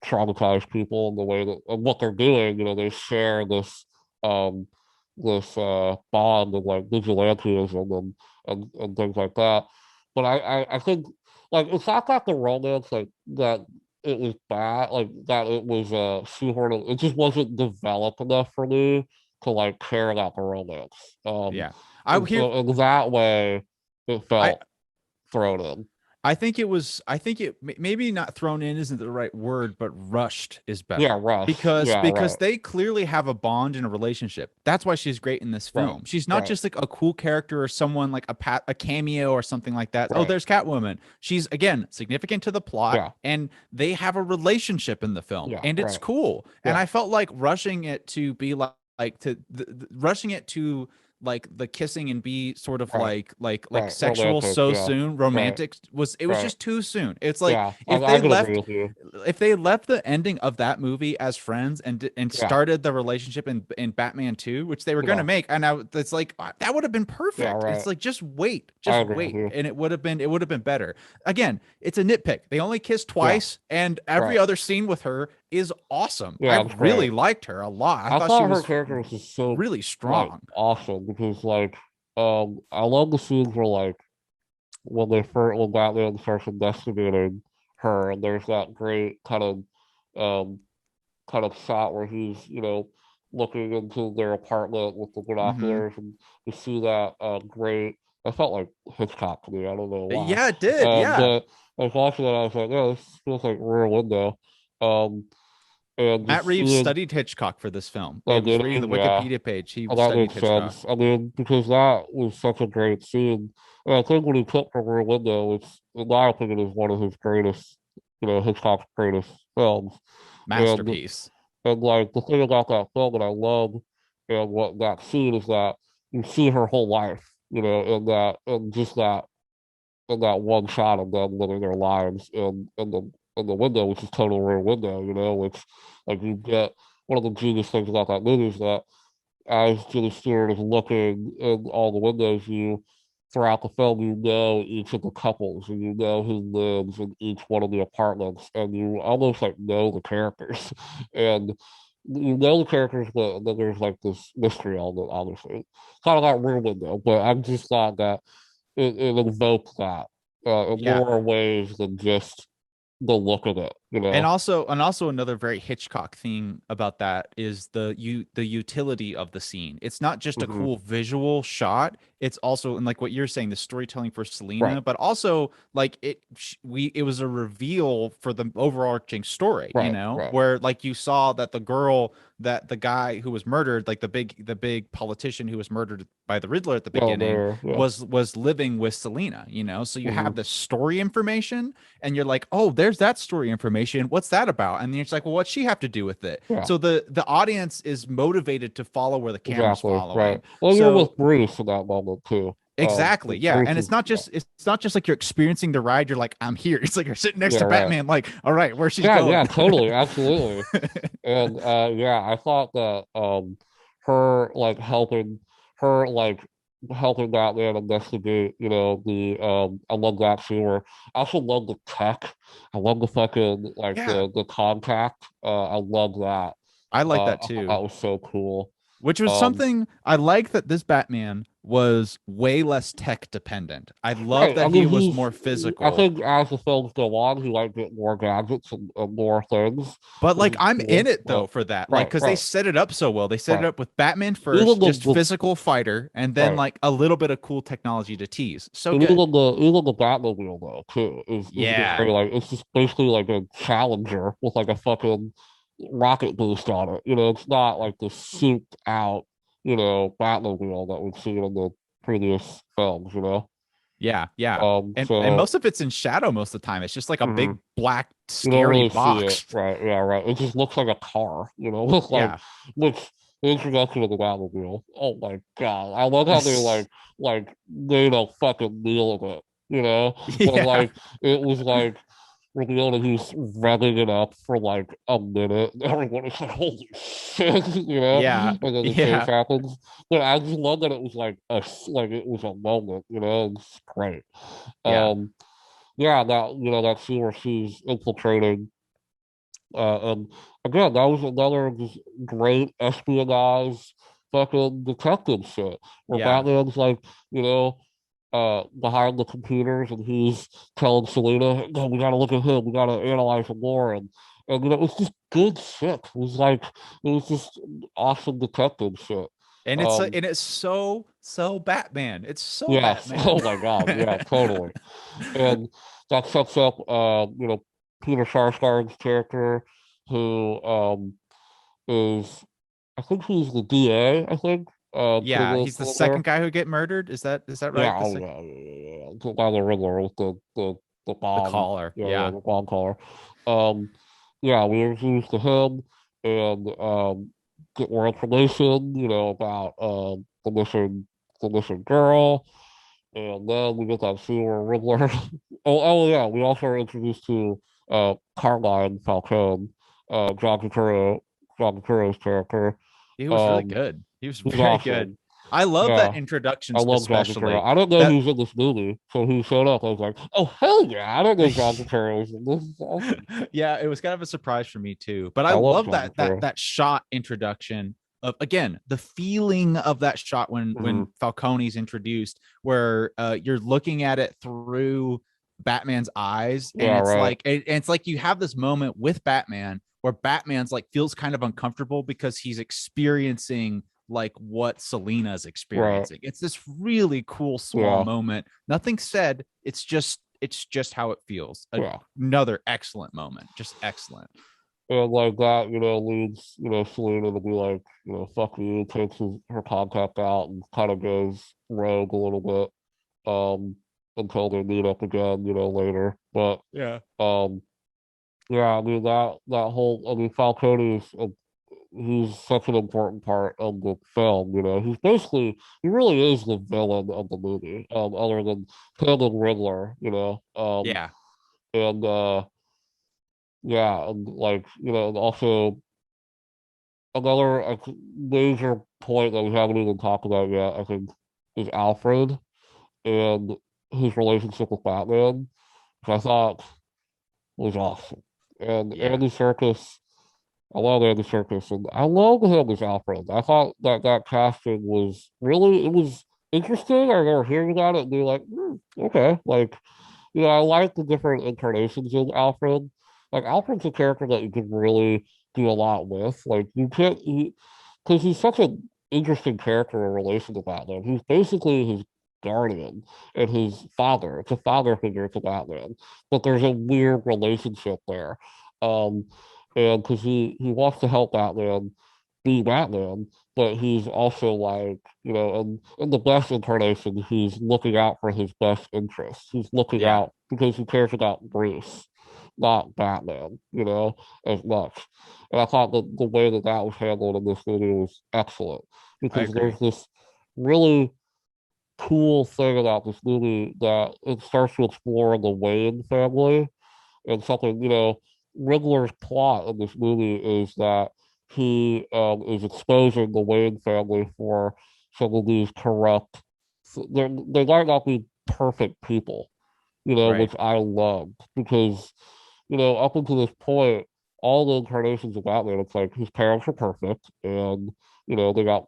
traumatized people and the way that and what they're doing, they share um this bond of like vigilantism and things like that. But I think like it's not that the romance like that it was bad, like that it was shoehorned. It just wasn't developed enough for me to like care about the romance. Yeah. I And hear so in that way, it I felt thrown in. I think it was. I think maybe not thrown in isn't the right word, but rushed is Yeah, better rush. because Yeah, right, they clearly have a bond and a relationship. That's why she's great in this right, film. She's not right, just like a cool character or someone like a cameo or something like that. Oh, right. there's Catwoman. She's again significant to the plot, Yeah, and they have a relationship in the film, yeah, and it's right. cool. And Yeah, I felt like rushing it to be like to rushing it to like the kissing and be sort of right, like right. sexual Romantic. so Yeah, soon right, romantic was right. just too soon. It's like Yeah, if I they can agree left with you. the ending of that movie as friends and Yeah, started the relationship in Batman 2, which they were going to yeah, make, and it's like that would have been yeah, perfect. It's right. like I just agree with wait you. and it would have been better. Again, it's a nitpick. They only kissed Yeah, twice and every right. other scene with her is awesome. I Yeah, it's really great. liked her a lot. I I thought she thought her was character was just so really like strong. awesome because like I love the scenes where like when Batman starts investigating her and there's that great um kind of shot where he's, looking into their apartment with the Hmm. binoculars and you see that great. I felt like Hitchcock to me. I don't know why, Yeah, it did. Yeah. but I was watching that. I was like, "Oh, this feels like Rear Window," um, and Matt just Reeves seeing studied Hitchcock for this film. I It was did reading the it, yeah, Wikipedia page. He oh, that studied makes Hitchcock. sense. I mean, because that was such a great scene, and I think when he took from Rear Window, it's in my opinion is one of his greatest, Hitchcock's greatest films, and Masterpiece. And like the thing about that film that I love and what that scene is that you see her whole life, in just that in that one shot of them living their lives in the window, which is total Rear Window, which like you get one of the genius things about that movie is that as Jimmy Stewart is looking in all the windows, throughout the film, you know each of the couples and you know who lives in each one of the apartments, and you almost like know the characters, and you know the characters, but then there's like this mystery element, obviously, kind of like Rear Window, but I just thought that it invoked that in Yeah. more ways than just the look of it, And also another very Hitchcock thing about that is the utility of the scene. It's not just a Hmm. cool visual shot. It's also, and like what you're saying, the storytelling for Right, Selena, but also like it was a reveal for the overarching story, right, right. where like you saw that the guy who was murdered, like the big politician who was murdered by the Riddler at the No, beginning there, yeah. was living with Selena, So you Hmm. have the story information and you're like, oh, there's that story information. What's that about? And then it's like, well, what's she have to do with it? Yeah. So the audience is motivated to follow where the camera's Exactly. Right. following. Well, you're So with Bruce in that moment too. exactly, yeah. Bruce And is yeah, it's not just like you're experiencing the ride. You're like, I'm here. It's like you're sitting next yeah, to right. Batman, like, all right, where she's Yeah, going. yeah, totally, absolutely. And yeah, I thought that her like helping Batman investigate, I love that scene. I also love the tech. I love the fucking like Yeah, the contact. I love that. I like that I thought too. that was so cool. Which was Um, something I like that this Batman was way less tech dependent. I love Right. that I he mean, was more I physical. think as the films go on, he might get more gadgets and more things, But which like is I'm in cool. it But though for that. Like right, cuz they right, set it up so well. They set it right. up with Batman Even first, just the physical fighter and then right. like a little bit of cool technology to tease. So Even good. the Batmobile though too is Yeah. very like it's just basically like a Challenger with like a fucking rocket boost on it. It's not like the souped out, Batmobile that we've seen in the previous films. Yeah, yeah. And So most of it's in shadow most of the time. It's just like a mhm. big black You don't scary really see it, box. right? Yeah, right. It just looks like a car, looks like Yeah. which the introduction of the Batmobile. Oh my god, I love how they like made a fucking meal of it, when Yeah. like it was like revealed that he's revving it up for like a minute. Everyone was like, "Holy shit," Yeah. and then the chase Yeah. happens. But I just love that it was like it was a moment, It's great. Yeah. Um, yeah, that scene where she's infiltrating, and again, that was another just great espionage fucking detective shit where Yeah. Batman's like, you know, behind the computers, and he's telling Selena, "No, we gotta look at him. We gotta analyze him more." And it was just good shit. It was just awesome detective shit. And Um, it's so Batman. It's so yes. Batman. Oh my God. Yeah, totally. And that sets up, Peter Sarsgaard's character, who is, I think he's the DA. I think Yeah, he's to the the Riddler. second guy who get murdered. Is that Yeah, right? oh yeah, yeah. By the Riddler with the The bomb, caller. yeah, Yeah. the bomb collar. Um, yeah, we introduced to him and get more information, about the missing girl, and then we get that scene where Riddler. Oh yeah, we also are introduced to Carmine Falcone, John Turturro's character. He was really Um, good. He was he's very good. awesome. I love that Yeah. introduction I love John Turturro. especially. I didn't know he That was in this movie, so he showed up. I was like, "Oh hell yeah!" I didn't know John Turturro was in this. This is awesome. yeah, it was kind of a surprise for me too. But I I love love John Turturro. that shot introduction of, again, the feeling of that shot Mm-hmm. when Falcone's introduced, where you're looking at it through Batman's eyes, and Yeah, right. it's like you have this moment with Batman where Batman's like feels kind of uncomfortable because he's experiencing like what Selena's Right. experiencing. It's this really cool small Yeah. moment. Nothing said. It's just how it feels. Yeah. Another excellent moment. Just excellent. And like that, leads, Selena to be like, fuck you, takes her contact out and kind of goes rogue a little bit, until they meet up again, later. But Yeah. um, yeah, I mean that whole, I mean, Falcone is he's such an important part of the film. He really is the villain of the movie, other than him and Riddler. Yeah. And yeah, and like and also another major point that we haven't even talked about yet, I think, is Alfred and his relationship with Batman, which I thought was awesome. And Yeah. Andy Serkis, I love Andy Serkis, and I love him as Alfred. I thought that casting was really, it was interesting. I remember hearing about it and being like, okay, like, I like the different incarnations of Alfred. Like Alfred's a character that you can really do a lot with. Like you can't, because he's such an interesting character in relation to Batman. He's basically his guardian and his father. It's a father figure to Batman, but there's a weird relationship there. Um, and because he wants to help Batman be Batman, but he's also like, in the best incarnation, he's looking out for his best interests. He's looking Yeah. out because he cares about Bruce, not Batman, as much. And I thought that the way that that was handled in this movie was excellent I because agree. there's this really cool thing about this movie that it starts to explore the Wayne family and something, Riddler's plot in this movie is that he is exposing the Wayne family for some of these corrupt, they might not be perfect people, Right. which I loved because, up until this point, all the incarnations of Batman, it's like his parents were perfect and, they got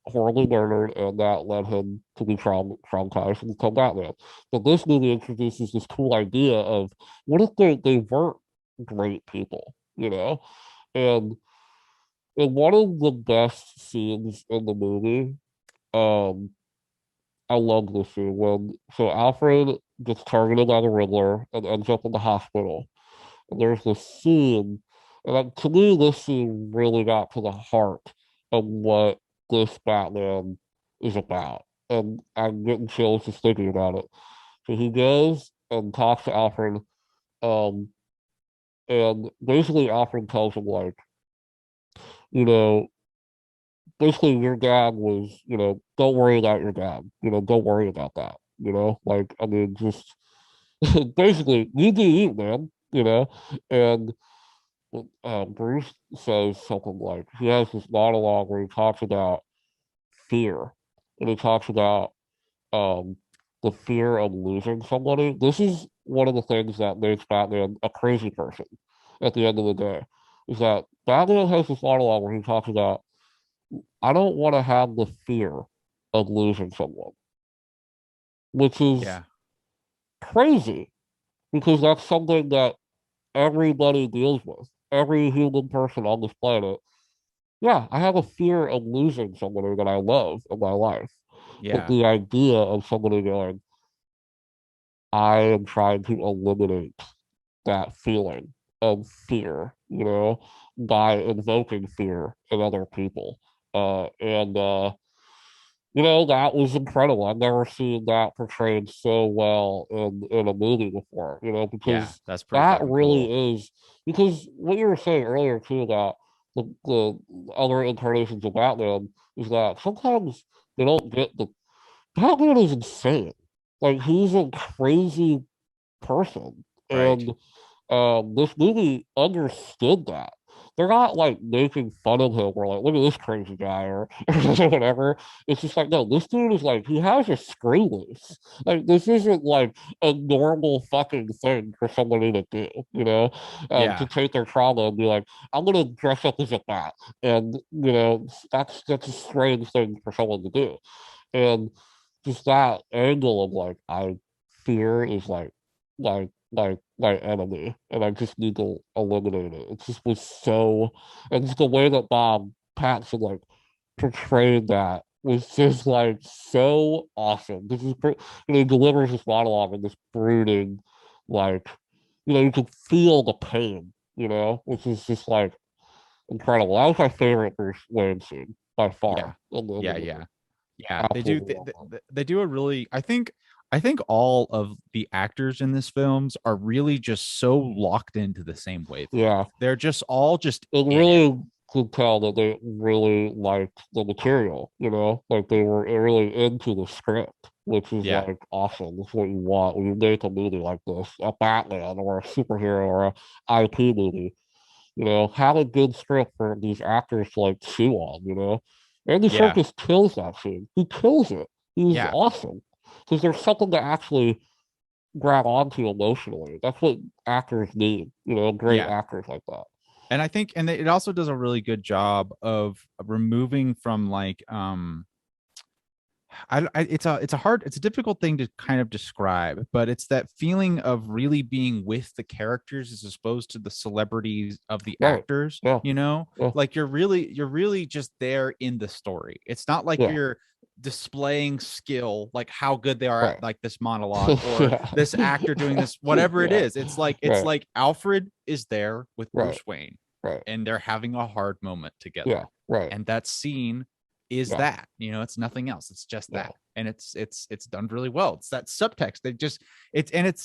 horribly murdered, and that led him to be traumatized and become Batman. But this movie introduces this cool idea of what if they weren't great people, And in one of the best scenes in the movie, um, I love this scene when Alfred gets targeted by the Riddler and ends up in the hospital. And there's this scene, and to me, this scene really got to the heart of what this Batman is about. And I'm getting chills just thinking about it. So he goes and talks to Alfred, um, and basically Alfred tells him like, you know, basically your dad was, don't worry about your dad, don't worry about that, like I mean, just basically you do you, man, and Bruce says something like he has this monologue where he talks about fear, and he talks about um, the fear of losing somebody. This is one of the things that makes Batman a crazy person. At the end of the day, is that Batman has this monologue where he talks about I don't want to have the fear of losing someone. which is Yeah. crazy because that's something that everybody deals with. Every human person on this planet. Yeah, I have a fear of losing somebody that I love in my life. But Yeah. the idea of somebody going, I am trying to eliminate that feeling of fear, by invoking fear in other people. And that was incredible. I've never seen that portrayed so well in a movie before, Yeah. because That's pretty that fucking cool. really is, because what you were saying earlier too about the other incarnations of Batman is that sometimes they don't get the Batman is insane. Like he's a crazy person. Right. And this movie understood that. They're not like making fun of him or like, look at this crazy guy or whatever. It's just like, no, this dude is like, he has a screw loose. Like, this isn't like a normal fucking thing for somebody to do, to Yeah. take their trauma and be like, I'm gonna dress up as a bat. And, that's a strange thing for someone to do. And just that angle of like, I fear is like my enemy, and I just need to eliminate it. It just was so, and just the way that Bob Pattinson like portrayed that was just like so awesome. He delivers this monologue in this brooding, like, you can feel the pain, which is just like incredible. That was my favorite Bruce Wayne scene by Yeah. far in the Yeah. movie. Yeah. Yeah. They do Absolutely they, love that. they do a really I think all of the actors in this films are really just so locked into the same wavelength. Yeah, They're just all just it in it. really could tell that they really liked the material, like they were really into the script, which is Yeah. like awesome. That's what you want when you make a movie like this, a Batman or a superhero or a IP movie. Have a good script for these actors to like chew on. Andy Yeah. Serkis kills that scene. He kills it. He's Yeah. awesome because there's something to actually grab onto emotionally. That's what actors need. Great Yeah. actors like that. And I think and it also does a really good job of removing from like it's a difficult thing to kind of describe, but it's that feeling of really being with the characters as opposed to the celebrities of the Right. actors, Yeah. Yeah. like you're really just there in the story. It's not like Yeah. you're displaying skill, like how good they are at Right. like this monologue or Yeah. this actor doing this, whatever it Yeah. is. It's Right. like Alfred is there with Right. Bruce Wayne Right. and they're having a hard moment Yeah. together. Right. And that scene is Yeah. that, it's nothing else. It's just Yeah. that. And it's done really well. It's that subtext.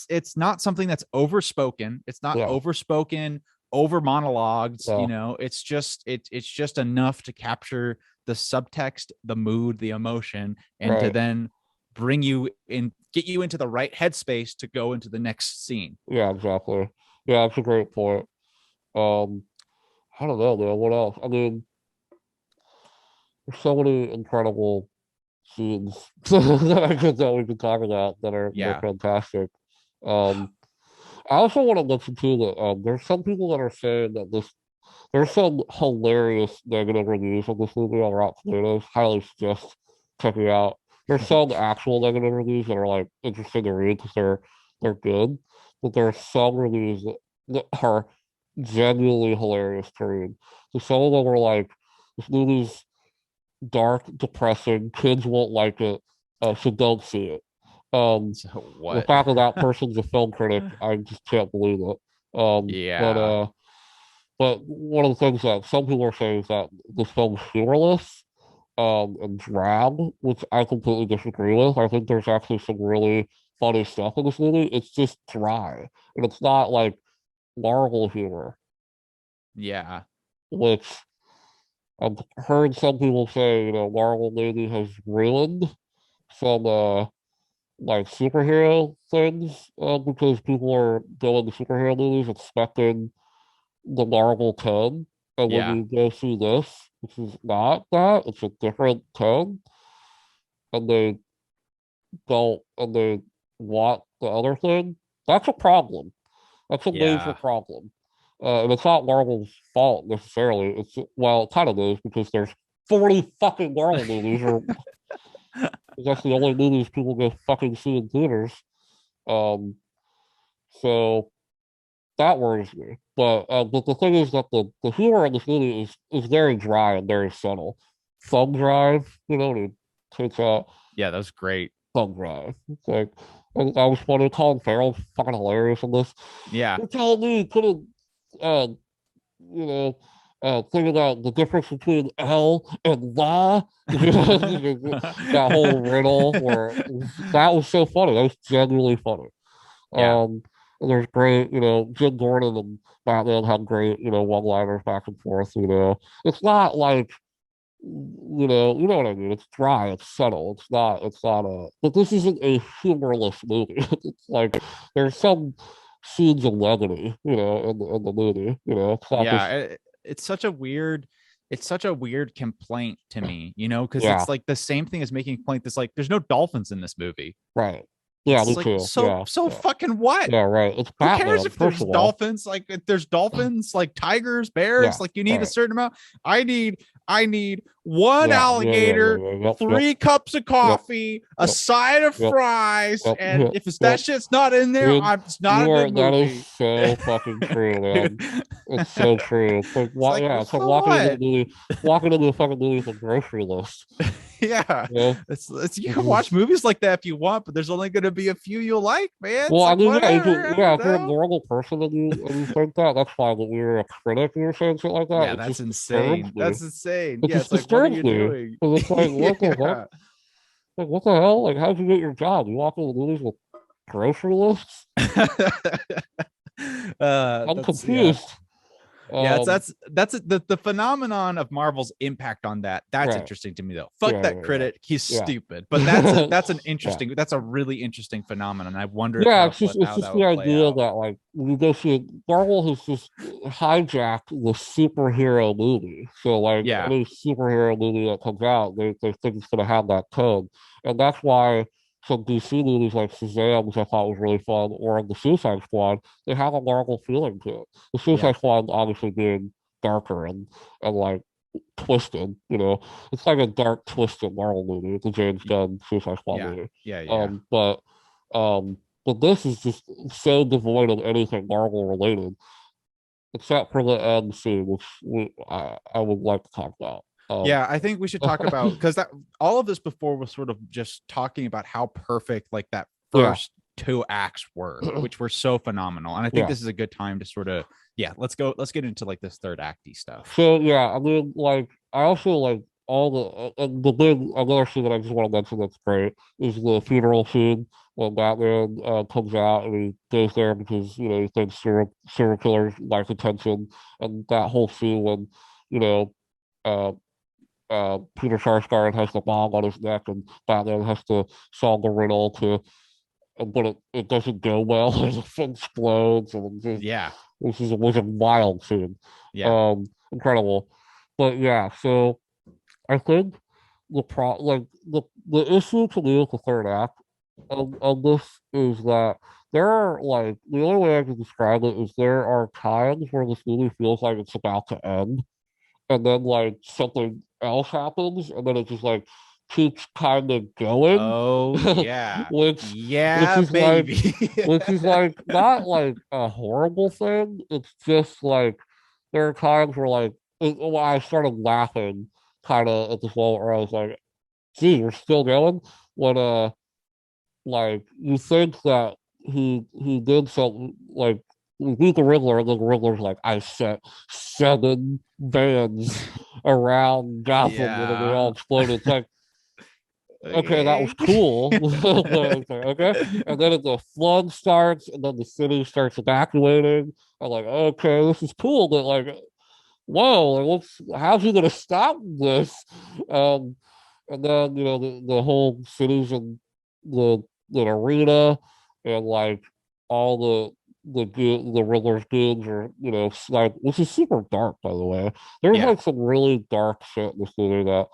It's not something that's overspoken. It's not Yeah. overspoken, over monologues, Yeah. it's just enough to capture the subtext, the mood, the emotion, and to Right. then bring you in, get you into the right headspace to go into the next scene. Yeah. Exactly. Yeah. That's a great point. Um, I don't know, man. What else? I mean, there's so many incredible scenes that we could talk about that are Yeah. fantastic. Um, I also want to mention too that there's some people that are saying that there's some hilarious negative reviews of this movie on Rotten Tomatoes. Highly suggest checking it out. There's some actual negative reviews that are like interesting to read because they're good, but there are some reviews that are genuinely hilarious to read. So some of them are like, this movie's dark, depressing, kids won't like it, so don't see it. Um, So the what? fact that that person's a film critic, I just can't believe it. Um, but Yeah. uh, but one of the things that some people are saying is that this film's humorless, and drab, which I completely disagree with. I think there's actually some really funny stuff in this movie. It's just dry, and it's not like Marvel humor, Yeah. which I've heard some people say, Marvel maybe has ruined some like superhero things, because people are going to superhero movies expecting the Marvel tone, and when Yeah. you go see this, which is not that, it's a different tone, and they want the other thing. That's a problem. That's a major Yeah. problem. And it's not Marvel's fault necessarily. It's, well, it kind of is because there's 40 fucking Marvel movies, or That's the only movies people go fucking see in theaters. Um, so that worries me. But the thing is that the humor in this movie is very dry and very subtle. Thumb drive, it takes out Yeah, that was great. thumb drive. It's like I was funny. Colin Farrell's fucking hilarious in this. Yeah. You're telling me you couldn't, uh, you know, think about the difference between L and La. That whole riddle where that was so funny. That was genuinely funny. Yeah. Um, and there's great, Jim Gordon and Batman had great, one-liners back and forth. It's not like, you know what I mean. It's dry, it's subtle. It's not but this isn't a humorless movie. It's like there's some scenes of levity, in the movie. It's not Yeah, just it's such a weird complaint to me, because yeah, it's like the same thing as making a complaint that's like there's no dolphins in this movie. right. Yeah, It's me like too. so Yeah, so yeah, fucking what? yeah, right. It's Who cares Batman, if first there's of all. dolphins? Like if there's dolphins, like tigers, bears, Yeah, like you need a right. certain amount. I need one Yeah, yeah, yeah, yeah, alligator, yeah. Yep, yep, 3 cups of yep, coffee, a yep, side of yep, fries, yep, and yep, if it's that yep. shit's not in there, Dude, it's not a good that is movie. so fucking true, man. It's so true. It's like It's like, yeah, well, it's like so what? walking into the fucking movie with a grocery list. Yeah, You know? it's you It's can watch just, movies like that if you want, but there's only going to be a few you'll like, man. well, It's I like mean, yeah, whatever. I don't if you're a know. normal person and you think that, that's fine. But when you're a critic and you're saying shit like that, Yeah, it that's just disturbs insane. me. That's insane. It Yeah, just it's like, what are disturbs you me. doing? Because it's like, what the fuck? Yeah. Like, what the hell? Like, how'd you get your job? You walk into movies with grocery lists? I'm That's yeah. confused. Yeah, it's Um, that's the phenomenon of Marvel's impact on that. That's right. interesting to me though. Fuck Yeah, that yeah, critic. He's yeah. stupid. But that's an Yeah. interesting that's a really interesting phenomenon. I wonder Yeah, it's how just that the would play idea out. that like we go see Marvel has just hijacked the superhero movie. So like Yeah. any superhero movie that comes out, they think it's gonna have that tone. And that's why some DC movies like Shazam, which I thought was really fun, or the Suicide Squad, they have a Marvel feeling to it. The Yeah. Suicide Squad obviously being darker and like twisted, It's like a dark, twisted Marvel movie. It's a James Gunn Suicide Squad Yeah. movie. Yeah. Yeah. Um, but um, but this is just so devoid of anything Marvel related, except for the end scene, which I would like to talk about. Yeah, I think we should talk about because that all of this before was sort of just talking about how perfect like that Yeah, first 2 acts were, which were so phenomenal. And I think yeah. this is a good time to sort of let's get into like this third acty stuff. So yeah, I mean, like I also like all the big another scene that I just want to mention that's great is the funeral scene when Batman comes out and he goes there because he thinks serial killers like attention, and that whole scene when you know uh Peter Sarsgaard has the bomb on his neck and Batman has to solve the riddle but it doesn't go well and it explodes and Yeah. was a wild scene. Yeah. Incredible. But yeah, so I think the issue to me with the third act of this is that there are like the only way I can describe it is there are times where this movie feels like it's about to end and then like something else happens and then it just like keeps kind of going Oh yeah. which which Yeah, is like baby. not like a horrible thing. It's just like there are times where well, I started laughing kind of at this moment where I was like, "Gee, you're still going?" When like you think that he did something like we beat the Riddler, and then the Riddler's like, "I set 7 bands around Gotham, and then they all Yeah. exploded." It's like okay, that was Okay. cool. Okay. And then the flood starts, and then the city starts evacuating. I'm like, okay, this is cool, but like, whoa, like, how's he gonna stop this? Um, and then the whole city's in the arena, and like all the Riddler's goons are like which is super dark by the way. There's Yeah. like some really dark shit in this movie that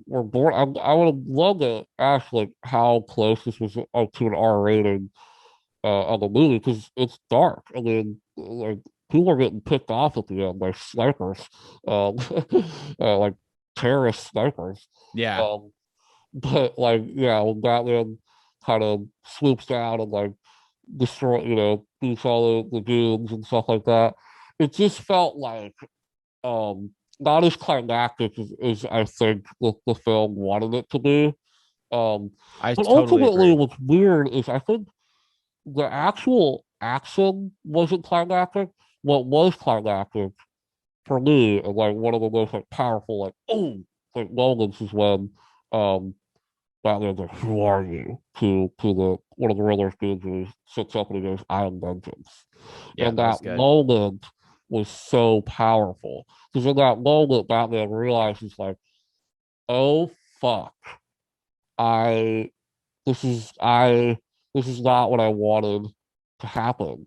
were born. I would have loved to ask like how close this was to an R rating of the movie because it's dark. I mean, like people are getting picked off at the end by snipers, um, like terrorist snipers. Yeah. Um, But like, yeah, when Batman kind of swoops down and like destroy, beats all the goons and stuff like that, it just felt like not as climactic as I think the film wanted it to be. Um, I but totally ultimately, agree. what's weird is I think the actual action wasn't climactic. What was climactic for me, and like one of the most like powerful, like like moments is when um Batman's like, "Who are you?" to the one of the Riddler's dudes who sits up and he goes, "I am vengeance." Yeah, And that was that good. moment was so powerful because in that moment, Batman realizes like, "Oh fuck, I I this is not what I wanted to happen."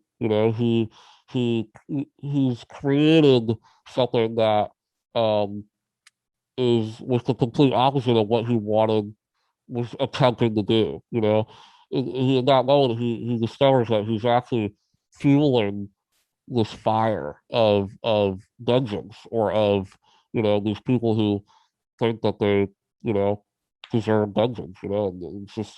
He's created something that um was the complete opposite of what he wanted was attempting to do. In that moment, he discovers that he's actually fueling this fire of vengeance or of these people who think that they you know deserve vengeance. And it's just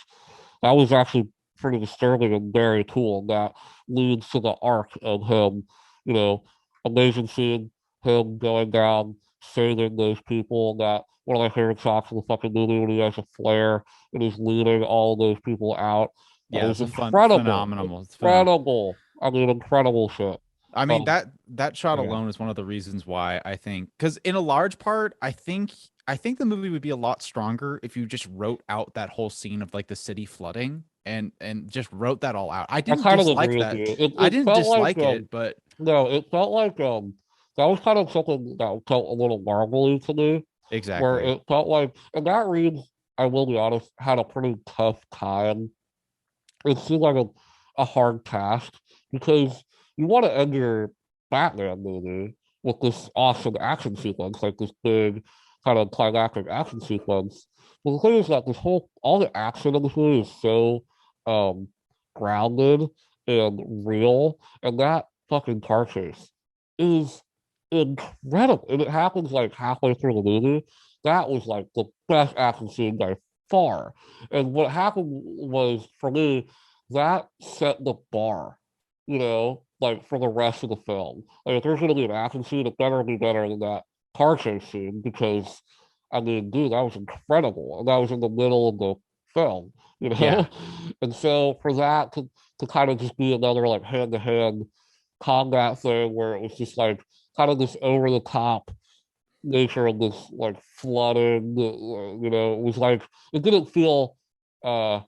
that was actually pretty disturbing and very cool. And that leads to the arc of him, you know, amazing scene, him going down, saving those people. And that one of my favorite shots of the fucking movie when he has a flare and he's leading all those people out. That Yeah, was it's a incredible. phenomenal. It's phenomenal. Incredible. I mean, incredible shit. I mean Um, that shot yeah. alone is one of the reasons why I think because in a large part I think the movie would be a lot stronger if you just wrote out that whole scene of like the city flooding and just wrote that all out. I I didn't kind of dislike agree with that. you. I It didn't felt like dislike it, but no, it felt like that was kind of something that felt a little marbly to me, where exactly. it felt like, and that Reeves, I will be honest, had a pretty tough time. It seemed like a hard task because you want to end your Batman movie with this awesome action sequence, like this big kind of climactic action sequence. But the thing is that all the action in this movie is so um, grounded and real, and that fucking car chase is incredible. And it happens like halfway through the movie. That was like the best action scene by far. And what happened was for me, that set the bar, like for the rest of the film. Like if there's gonna be an action scene, it better be better than that car chase scene because I mean, dude, that was incredible. And that was in the middle of the film, you Yeah. know? And so for that to kind of just be another like hand to hand combat thing where it was just like kind of this over the top nature of this like flooding, it was like it didn't feel uh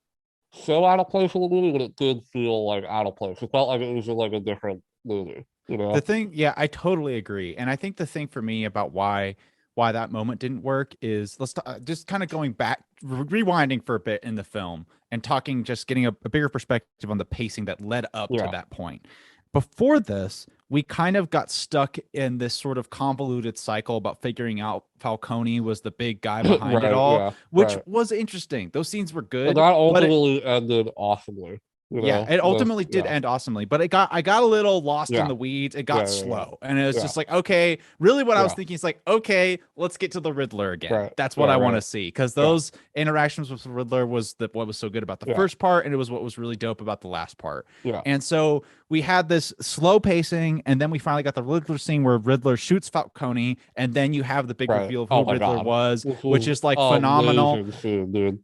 so out of place in the movie, but it did feel like out of place. It felt like it was in like a different movie, you The know? thing, yeah, I totally agree. And I think the thing for me about why that moment didn't work is just kind of going back, rewinding for a bit in the film and talking, just getting a bigger perspective on the pacing that led up to Yeah. that point. Before this, we kind of got stuck in this sort of convoluted cycle about figuring out Falcone was the big guy behind it Right, all, yeah, which right. was interesting. Those scenes were And good, that but it, ultimately ended awesomely, yeah, it ultimately did yeah, end awesomely, but I got a little lost in yeah, the weeds. It got yeah, yeah, yeah, slow, and it was yeah, just like, okay, really, what I was yeah, thinking is like, okay, let's get to the Riddler again. right, That's what yeah, I want right, to see because yeah, those interactions with the Riddler was what was so good about the yeah, first part, and it was what was really dope about the last part. yeah, And so we had this slow pacing, and then we finally got the Riddler scene where Riddler shoots Falcone, and then you have the big right. reveal of who Oh my Riddler God. was, This which was is like phenomenal. amazing scene, dude.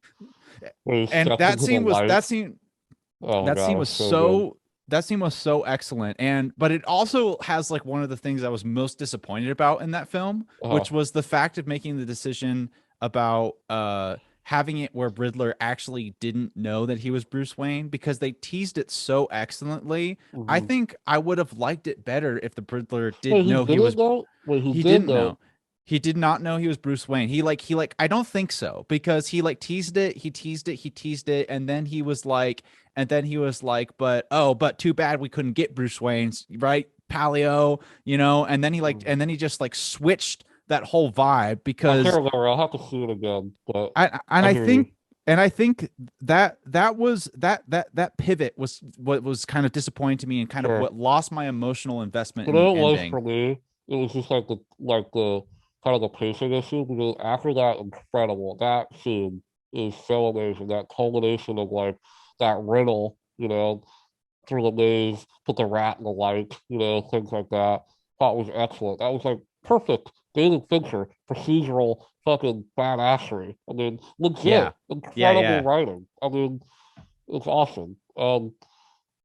When he And stepped into the light. Oh my that God, scene it was was so good. so excellent, and but it also has like one of the things I was most disappointed about in that film, Uh, which was the fact of making the decision about having it where Riddler actually didn't know that he was Bruce Wayne because they teased it so excellently. I mhm. think I would have liked it better if the Riddler Wait, didn't he know he didn't was know? Wait, he he did didn't know? know. He did not know he was Bruce Wayne. He like I don't think so because he like teased it, he teased it, and then he was like, but oh, but too bad we couldn't get Bruce Wayne's, right? Paleo, and then Mhm. he just like switched that whole vibe I can't because remember. I'll have to see it again, but I and I I hear you. think that pivot was what was kind of disappointing to me and kind of Sure. what lost my emotional investment You in know the what it was ending. for me? It was just like the kind of the pacing issue because after that incredible that scene is so amazing. That culmination of like that riddle, through the maze, put the rat in the light, things like that. Thought was excellent. That was like perfect David Fincher procedural fucking badassery. I mean, Yeah. legit, Yeah. incredible Yeah. writing. I mean, it's awesome.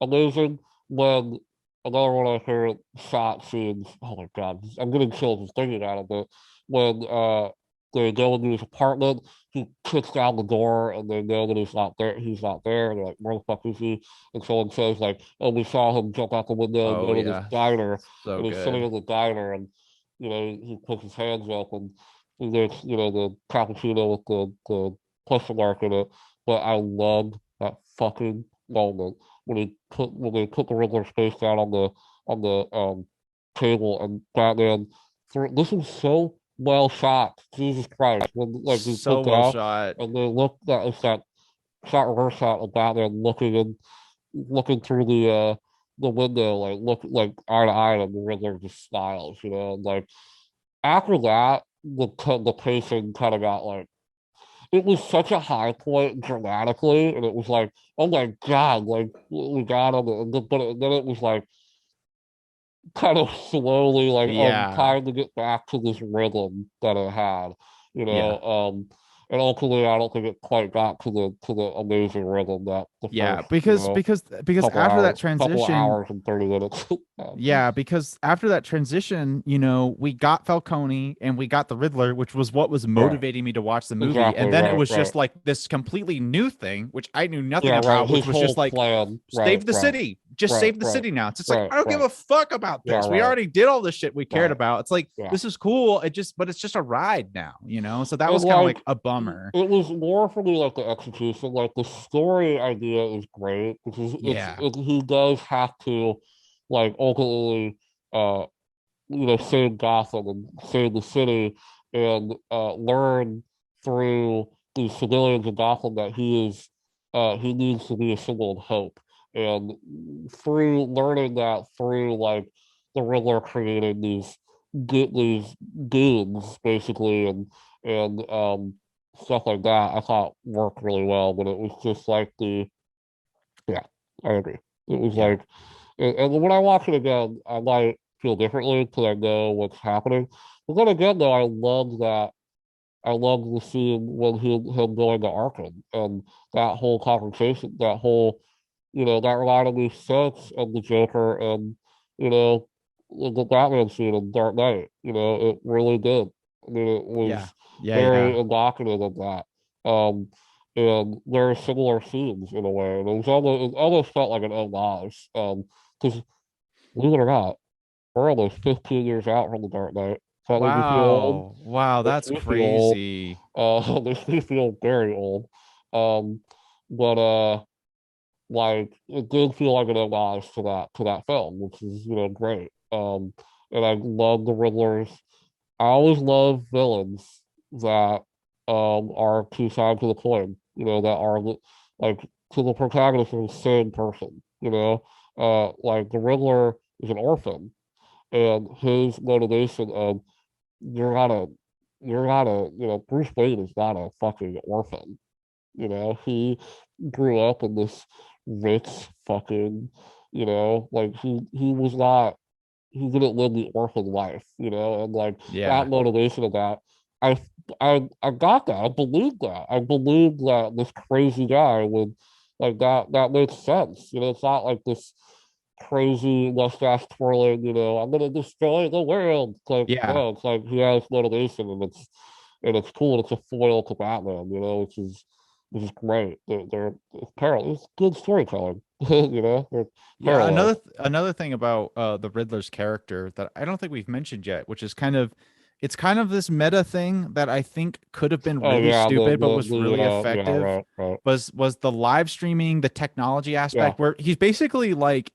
Amazing when another one of her shot scenes. Oh my god, I'm getting chills just thinking about it. But when they go into his apartment, he kicks down the door, and they know that he's not there. He's not there. And they're like, "Where the fuck is he?" And someone says like, "Oh, we saw him jump out the window and Oh go to this yeah. diner." So And he's sitting good. in the diner, and he puts his hands up, and there's the cappuccino with the question mark in it. But I love that fucking moment when they put the Riddler's face down on the table, and Batman. This is so well shot. Jesus Christ! When like we So put well down, shot. and they look that it's that shot reverse shot of Batman looking through the window, like look like eye to eye, and the Riddler just smiles, and like after that, the pacing kind of got like it was such a high point dramatically, and it was like, oh my god, like we got him, then it was like kind of slowly like Yeah. trying to get back to this rhythm that it had, you Yeah. know. And ultimately, I don't think it quite got to the amazing rhythm that the Yeah. first, Because after that couple of transition, hours and 30 minutes. yeah, because after that transition, we got Falcone and we got the Riddler, which was what was Right, motivating me to watch the movie. exactly, And then it right, was right. just like this completely new thing, which I knew nothing Yeah, right. about, which His was whole just like, plan, right, save the right, city. Just right, save the right, city now. It's just like, right, I don't give right. a fuck about Yeah, this. We right, already did all this shit we cared right. about. It's like, Yeah. this is cool. But it's just a ride now. So that And was kind of like like a bummer. it was more for me like the execution, like the story idea is great because Yeah. he does have to like ultimately uh save Gotham and save the city and learn through the civilians of Gotham that he needs to be a symbol of hope. And through learning that through like the Riddler creating these goons basically and stuff like that, I thought worked really well. But it was just like yeah, I agree. It was Yeah. like, and when I watch it again, I might feel differently because I know what's happening. But then again, though, I love that. I love the scene when him going to Arkham and that whole conversation, that reminded me sense of the Joker and you know the Batman scene in Dark Knight. It really did. I mean, it Yeah. was Yeah. very Yeah. evocative of that. Um, and there are similar scenes in a way, and it almost felt like an homage. Because believe it or not, we're almost 15 years out from the Dark Knight. So that makes me feel old. Wow. Wow. Makes That's me feel old. crazy. Makes me feel very old. Um, but like it did feel like an homage to that film, which is great. And I love the Riddlers. I always love villains that are two sides of the coin. That are like to the protagonist is the same person. Like the Riddler is an orphan, and his motivation of you're not a Bruce Wayne is not a fucking orphan. He grew up in this rich fucking, like he was not, he didn't live the orphan life, and like that Yeah. motivation of that, I, I got that. I believed that. I believed that this crazy guy would, like that makes sense. It's not like this crazy mustache twirling, I'm gonna destroy the world. It's like, Yeah. no, it's like he has motivation and it's cool and it's a foil to Batman, which is great. They're parallel. It's good storytelling. They're Yeah, parallel. another thing about the Riddler's character that I don't think we've mentioned yet, which is kind of this meta thing that I think could have been Oh really yeah, stupid but was really yeah, effective, right, right. was the live streaming, the technology Yeah, aspect where he's basically like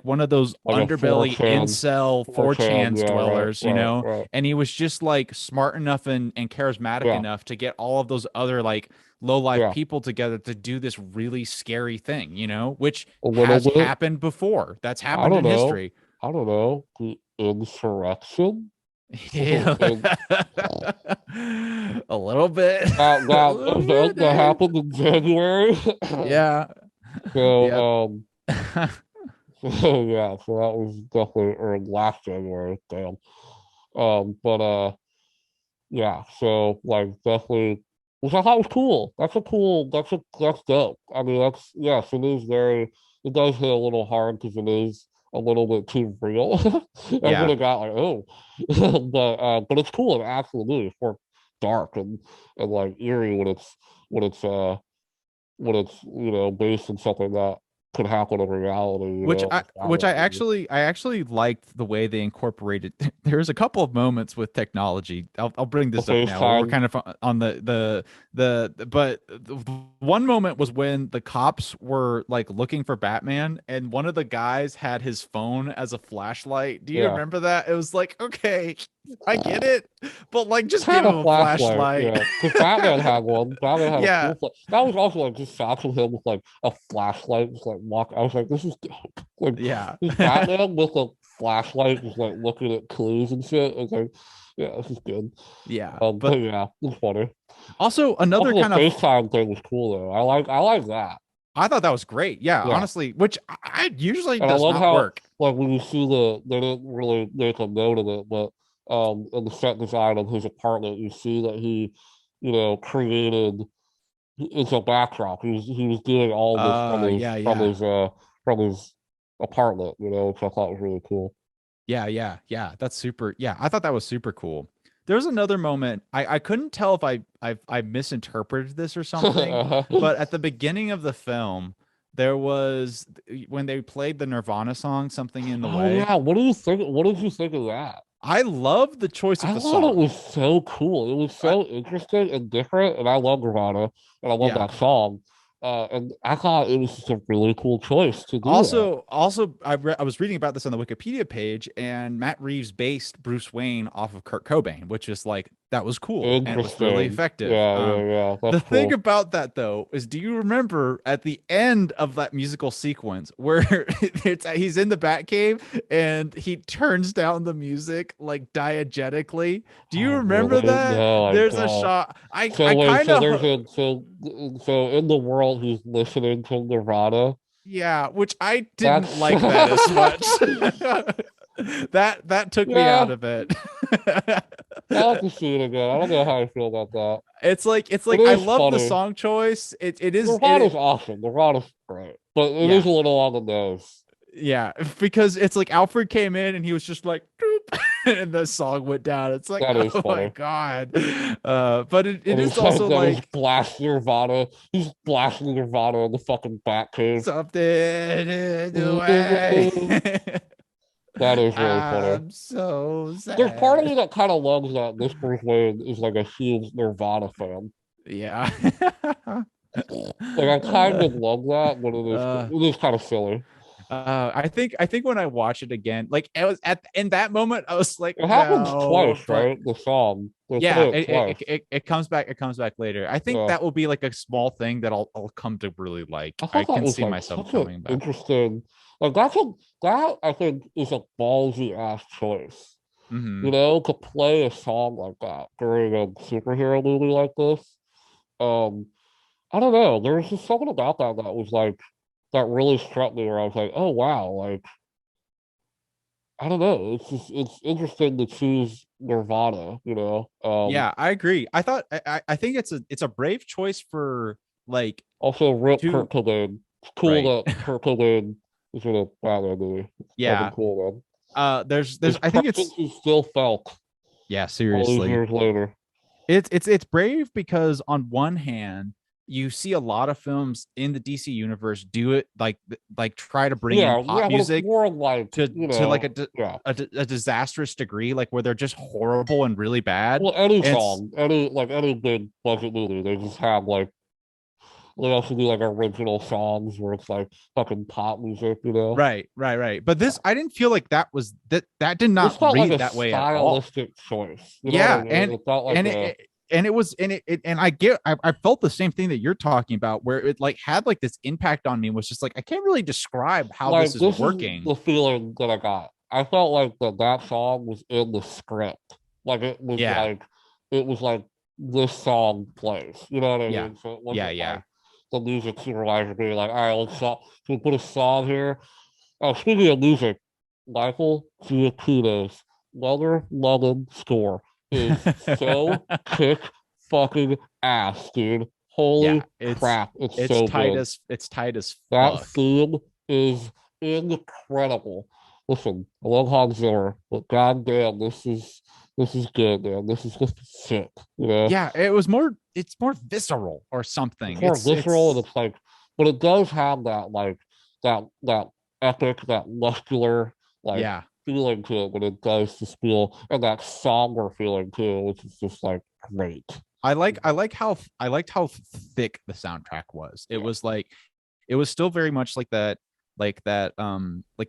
one of those like a underbelly 4chan, incel 4chan. 4chan's Yeah, right, dwellers, right, right. and he was just like smart enough and charismatic Yeah, enough to get all of those other like low life yeah. people together to do this really scary thing, which A little has bit. happened before. That's I happened don't in know. history. I don't know. The insurrection. Yeah. And A litlittle bit. A that little event that bit. happened in January. Yeah. Yep. So so yeah, so that was definitely or last January, damn. But yeah, so like definitely, which I thought was cool. That's dope. I mean, that's yes, it is very. It does hit a little hard because it is a little bit too real. I would Yeah. have got like, oh, but it's cool and absolutely for dark and like eerie when it's uh when it's based in something that could happen in reality. I actually liked the way they incorporated. There's a couple of moments with technology. I'll bring The this up now. We're FaceTime. kind of on but the one moment was when the cops were like looking for Batman, and one of the guys had his phone as a flashlight. Do you Yeah. remember that? It was like, okay, I get it, but like just Had give a him a flashlight, flashlight. because Batman had one. Batman had a Yeah, cool flash. That was also like just shots of him with like a flashlight, just like walk. I was like, this is dope. Like yeah. this Batman with a flashlight, just like looking at clues and shit. I was like, yeah, this is good. Yeah, But but yeah, it's funny. also another Also, the kind of FaceTime thing was cool though. I like that. I thought that was great. Yeah, Yeah, honestly, which I usually and I does love not how work. like when you see they didn't really make a note of it, but in the set design of his apartment, you see that he, created it's a backdrop. He was doing all this Yeah, yeah. from his apartment, which I thought was really cool. Yeah, yeah, yeah. That's super. Yeah, I thought that was super cool. There was another moment. I couldn't tell if I misinterpreted this or something, but at the beginning of the film, there was when they played the Nirvana song, Something in the Oh Way. yeah, what do you think? What did you think of that? I love the choice of I the thought it song. was so cool. It was I, so interesting and different, and I love Nirvana, and I love yeah. that song. And I thought it was just a really cool choice to do that. Also, I was reading about this on the Wikipedia page, and Matt Reeves based Bruce Wayne off of Kurt Cobain, which is like that was cool and it was really Interesting. effective. Yeah. The That's thing cool. about that though is, do you remember at the end of that musical sequence where he's in the Batcave and he turns down the music like diegetically? Do you Oh, remember really? that? No, I There's a don't. shot. So I wait, kind so of there's a so in the world he's listening to Nirvana. Yeah, which I didn't That's like that as much. That took me out yeah. of it. I'll have to see it again. I don't know how I feel about that. It's It like I is love the funny. song choice. It is Nirvana's awesome. Nirvana's great, but it is yeah. a little on the nose. Yeah, because it's like Alfred came in and he was just like Doop, and the song went down. It's like, That is oh my funny. God. But it And is he's like, also then he's like blasting Nirvana. He's blasting Nirvana in the fucking Batcave. something in the way. That is really funny. I'm so There's part of me sad. that kind of loves that this Bruce Wayne is like a huge Nirvana fan. Yeah. Like I kind uh, of love that, but uh, it is kind of silly. I think when I watch it again, like it was at in that moment, I was like, It happens no, twice, but right? The song they yeah, play it twice. it comes back later. I think Yeah, that will be like a small thing that I'll come to really like. I I thought that can was see like myself such an coming back. interesting. Like that I think is a ballsy ass choice. Hmm. To play a song like that during a superhero movie like this. Um, I don't know. There was just something about that was like that really struck me where I was like, oh wow, like I don't know. It's interesting to choose Nirvana, Yeah, I agree. I think it's a brave choice for like Also Rip Kurt two Cobain. It's cool right. that Kurt Cobain is in a Batman movie. It's fucking Yeah. cool, man. There's His I think it's presence is still felt yeah, all these seriously. years later. It's brave because on one hand, you see a lot of films in the DC universe do it like try to bring in Yeah, pop but it's music more like, to like yeah. a disastrous degree, like where they're just horrible and really bad. Well, any And song, any big budget movie, they just have like they also do like original songs where it's like fucking pop music. right. But this, I didn't feel like that did not This felt like read a that way at all. stylistic choice. You know what I Yeah, mean? It felt like and a it and it was and I felt the same thing that you're talking about, where it like had like this impact on me. Was just like I can't really describe how this like is this is working. the feeling that I got. I felt like that song was in the script. Like Yeah. it was like this song plays. You know what I Yeah. mean? So it Yeah. wasn't Yeah. like the music supervisor being like, all right, can we put a song here? Oh, speaking of music, Michael Giacchino's Leather Lemon score is so kick fucking ass, dude. Yeah. Holy crap, it's so good. It's tight as That fuck. theme is incredible. Listen, I love Hans Zimmer, but goddamn, this is good, man. This is just sick, you know. Yeah, it's more visceral or It's something. more visceral, and It's it's like, but it does have that like that epic, that muscular like yeah. feeling to it when it does just feel, and that somber feeling too, which is just like great. I liked how thick the soundtrack was. It Yeah, was like it was still very much like that like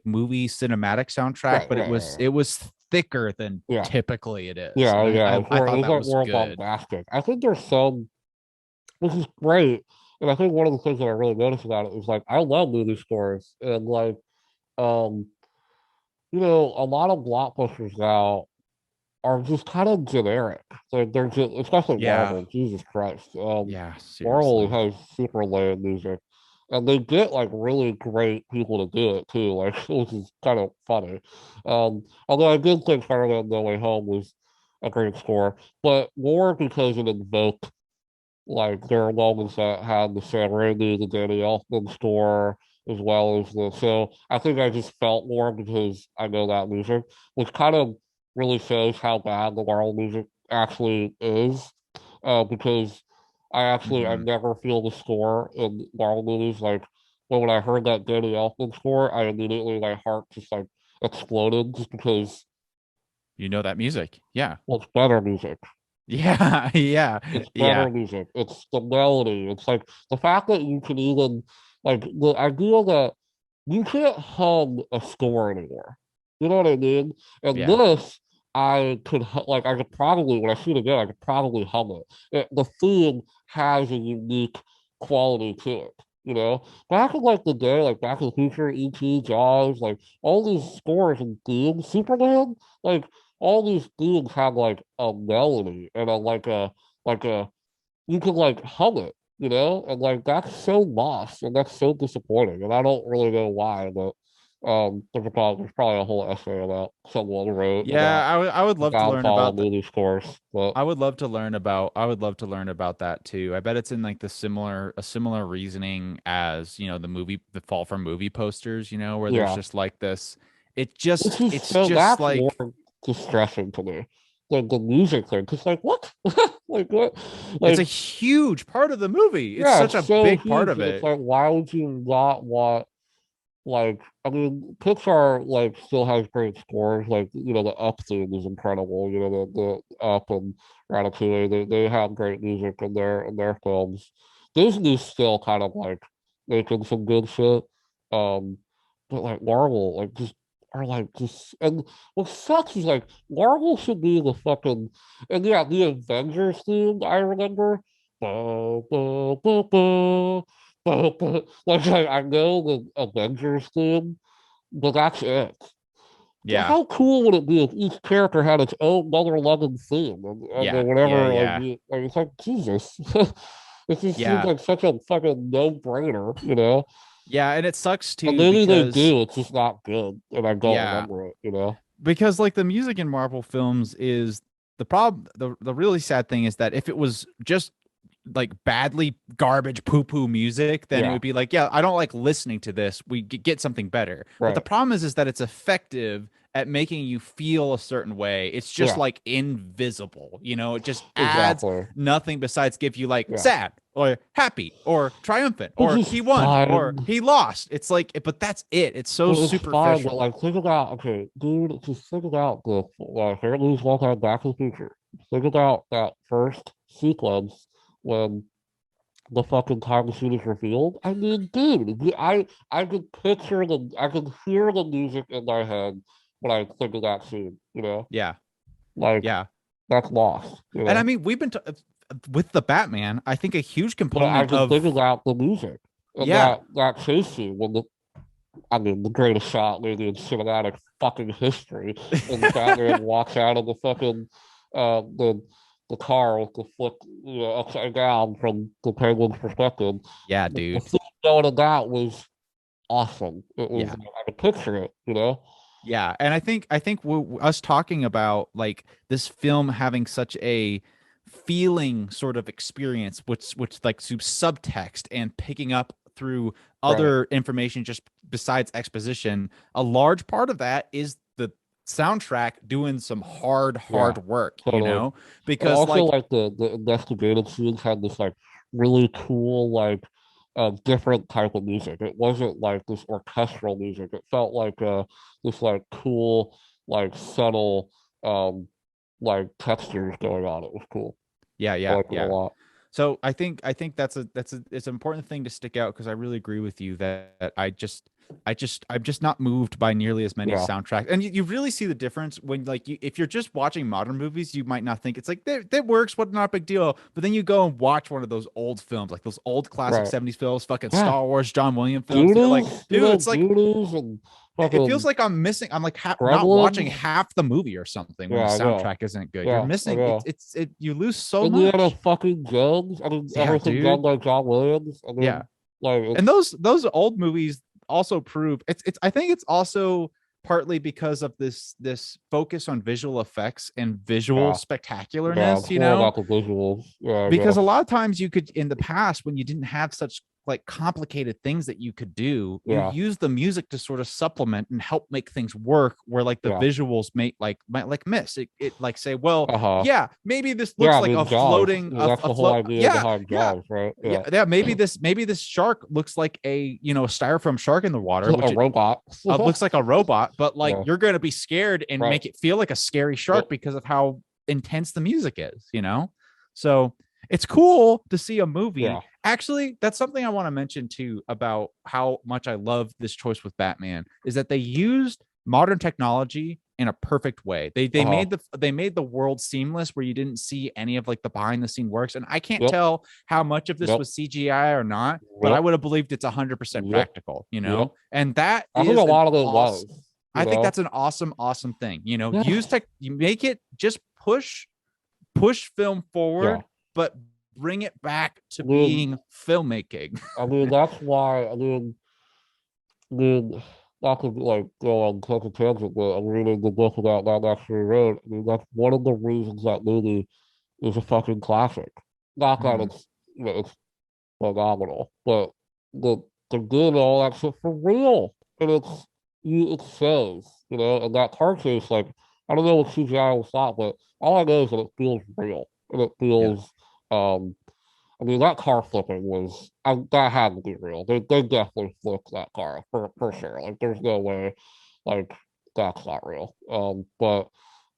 movie cinematic soundtrack, right, but right, right, right. it was thicker than Yeah, typically it is. yeah, And yeah. I It thought was that like was more good. bombastic. I think there's some, which is great, and I think one of the things that I really noticed about it is like I love movie scores, and like um you know, a lot of blockbusters now are just kind of generic. They're just, especially Yeah. Marvel. Jesus Christ. Yeah, Marvel seriously. has super lame music, and they get like really great people to do it too. Like, which is kind of funny. Although I did think Spider-Man: No Way Home was a great score, but more because it invoked like there are moments that had the Sam Raimi, the Danny Elfman score, as well as the. So I think I just felt more because I know that music, which kind of really shows how bad the Marvel music actually is. Because I Hmm. never feel the score in Marvel movies. Like when I heard that Danny Elfman score, I immediately my heart just like exploded just because You know that music. Yeah. well, it's better music. Yeah. Yeah. It's Yeah. better music. It's the melody. It's like the fact that you can even like the idea that you can't hum a score anymore. You know what I mean? And Yeah. this, like I could probably when I see it again, I could probably hum the theme has a unique quality to it. You know, back in like the day, like back in the future, E.T., Jaws, like all these scores and themes, Superman, like all these themes have like a melody and like a you can like hum it, you know, and like that's so lost and that's so disappointing. And I don't really know why, but there's probably a whole essay about someone wrote Yeah, about I would the love to learn downfall of about movie scores. But I would love to learn about that too. I bet it's in like a similar reasoning as, you know, the fall from movie posters, you know, where there's yeah, just like this which is it's so just that's more like distressing to me than the music thing. Cause like what? Like what? it's a Like huge part of the movie. It's yeah, such it's a so big part huge. of It's it. like why would you not want like I mean Pixar like still has great scores like you know the Up theme is incredible you know the Up and Ratatouille they have great music in their films. Disney's still kind of like making some good shit, um but like Marvel like just are like just and what sucks is like Marvel should be the fucking and yeah the Avengers theme I remember. Ba, ba, ba, ba. Like I know the Avengers theme, but that's it. Yeah. How cool would it be if each character had its own Mother Loving theme and Yeah. Yeah. whatever? Yeah. Like it's like Jesus. It just seems Yeah. like such a fucking no-brainer, you know. Yeah, and it sucks And too maybe they because do. It's just not good, and I don't yeah, remember it, you know. because like the music in Marvel films is the really sad thing is that if it was just like badly garbage poo poo music, then it Yeah, would be like, yeah, I don't like listening to this. We get something better. But the right. problem is that it's effective at making you feel a certain way. It's just Yeah, like invisible, you know, it just adds exactly. nothing besides give you like Yeah, sad or happy or triumphant which or is he won or fine. he lost. It's like, but that's it. It's so Well, it's fine, but superficial. like think about okay, dude, just think about the like here lose one time Back to the Future. Think about that first sequence when the fucking time machine is revealed. I mean, dude, I could picture I could hear the music in my head when I think of that scene. You know, Yeah. like Yeah. that's lost. You And I know, mean, with the Batman, I think a huge but I component could think of about the music and yeah, that chase scene when the I mean, the greatest shot maybe in cinematic fucking history when Batman walks out of the fucking The car with the flip, upside down from the Penguin's perspective. Yeah, The dude. scene going of that was awesome. It was Yeah. I could picture it. Yeah, and I think us talking about like this film having such a feeling sort of experience, which like subtext and picking up through Right. other information just besides exposition, a large part of that is the soundtrack doing some Yeah. hard work, Totally. And because also, like like the investigative scenes had this like really cool, like different type of music. It wasn't like this orchestral music. It felt like this like cool, like subtle, um, like textures going on. It was cool. yeah, I yeah, liked it a yeah. lot. So I think that's a it's an important thing to stick out because I really agree with you that I'm just not moved by nearly as many Yeah. soundtracks. And you really see the difference when like if you're just watching modern movies, you might not think it's like that works, what not a big deal. But then you go and watch one of those old films, like those old classic Right. 70s films, fucking Yeah. Star Wars, John Williams films. You're like, Goonies, dude, it's like Goonies and it feels fucking like I'm missing. I'm like not watching Gremlins. half the movie or something when Yeah, the I know. soundtrack isn't good. You're Yeah, I missing it. know. You lose so Indiana much. fucking Jones. I mean, Yeah, everything done dude. by John Williams. I Yeah. mean, like And it's those old movies also prove it's I think it's also partly because of this focus on visual effects and visual yeah, yeah. spectacularness, It's more about the visuals. Yeah, I because guess. a lot of times you could in the past when you didn't have such like complicated things that you could do, you Yeah, use the music to sort of supplement and help make things work where like the yeah. visuals might like miss it like say, well, Uh-huh. yeah, maybe this Yeah, looks I like a mean Jaws. floating That's a the whole float, idea yeah, behind yeah, Jaws, right? yeah, Yeah. yeah, maybe this shark looks like a a styrofoam shark in the water, A which it robot. looks like a robot, but like Yeah. you're going to be scared and Right. make it feel like a scary Yep. shark because of how intense the music is. So it's cool to see a movie. Yeah. Actually, that's something I want to mention too about how much I love this choice with Batman is that they used modern technology in a perfect way. Uh-huh. They made the world seamless where you didn't see any of like the behind the scene works. And I can't Yep. tell how much of this Yep. was CGI or not, but I Yep. would have believed it's 100% Yep. practical, Yep. and that I think a is an lot of it was, awesome. you I think know? that's an awesome thing. Yeah. Use tech, you make it just push film Yeah. forward, but bring it back to I mean, being filmmaking. that's why, I mean, not to like go on such a tangent, but I'm reading the book about that actually wrote. I mean, that's one of the reasons that movie is a fucking classic. Not that Mhm. it's phenomenal, but the the good and all that shit for real, and it shows, and that car chase, like I don't know what CGI was thought, but all I know is that it feels real and it Yeah. feels um I mean, that car flipping was that had to be real. They definitely flipped that car for sure. Like, there's no way, like that's not real. But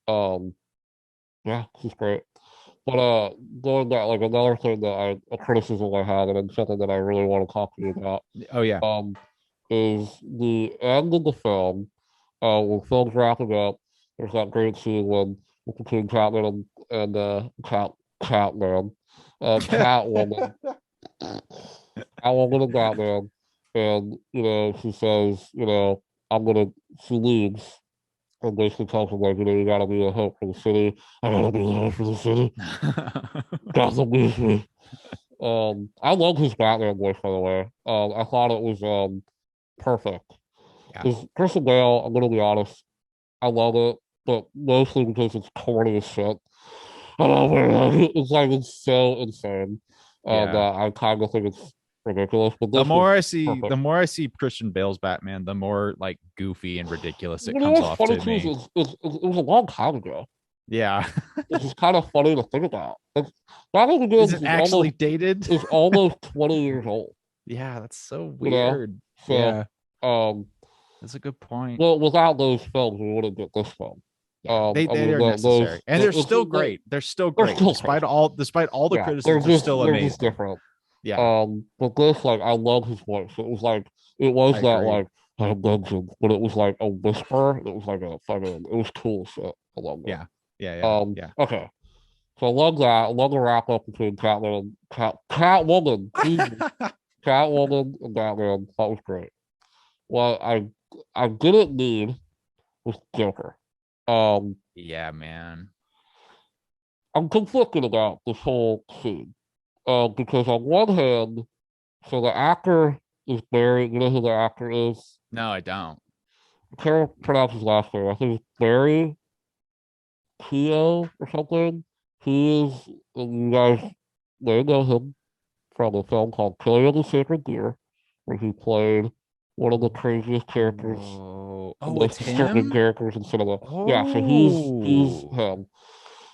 um, yeah, she's great. But going back, like another thing that a criticism I had, and it's something that I really want to talk to you about, Oh yeah. um, is the end of the film. When the film's wrapping up, there's that great scene when between Catman and Catman, Catwoman Catwoman and Batman, and she says, she leaves and basically tells him like, you gotta be a hope for the city. I gotta be a hope for the city. Gotham needs me. I love his Batman voice, by the way. I thought it was perfect. Yeah. Because Christian Bale, I'm gonna be honest, I love it, but mostly because it's corny as shit. I love it. It's like it's so insane. Yeah. That I kind of think it's ridiculous, but The this is more I see, perfect. the more I see Christian Bale's Batman, the more like goofy and ridiculous it You know comes what's off funny to too is me. it was a long time ago, Yeah. which is kind of funny to think about. Batman Is Begins it actually dated? is almost 20 years old. Yeah, that's so You know, weird. so Yeah, um, that's a good point. well, without those films, we wouldn't get this film. Yeah, I they mean, are necessary, and they're still they, great. They're still they're great still great. despite all the Yeah, criticisms. They're still they're just amazing. different. Yeah, But this, like, I love his voice. It I was that agree. like I mentioned, but it was like a whisper. It was like a fucking, it was cool shit. I love it. Yeah, yeah. Okay. So I love that. I love the wrap up between Catman and Catwoman. Jesus. Catwoman and Batman. That was great. What I didn't need was Joker. Um, Yeah, man. I'm conflicted about this whole scene. Because on one hand, so the actor is Barry. You know who the actor is? No, I don't. I can't pronounce his last name. I think it's Barry Keogh or something. He is, you guys may know him from a film called Killing of the Sacred Deer, where he played one of the craziest characters, Oh, the oh, most it's disturbing him. characters in cinema. Yeah, so he's Oh, him.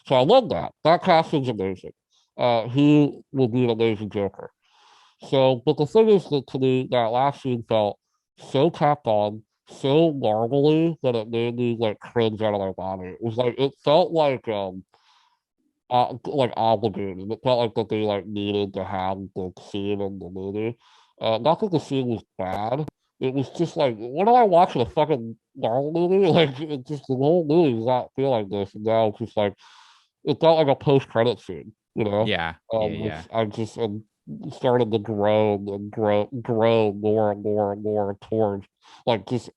So I love that. That casting's amazing. He will be an amazing Joker. So, but the thing is that to me, that last scene felt so tacked on, so marbly that it made me like cringe out of my body. It was like it felt like obligated. It felt like that they like needed to have the scene in the movie. Not that the scene was bad. It was just like, what am I watching, a fucking Marvel movie? Like, it just the whole movie does not feel like this. And now it's just like it felt like a post-credit scene, you know. yeah, yeah, Which yeah, I just started to groan and grow more and more and more towards like just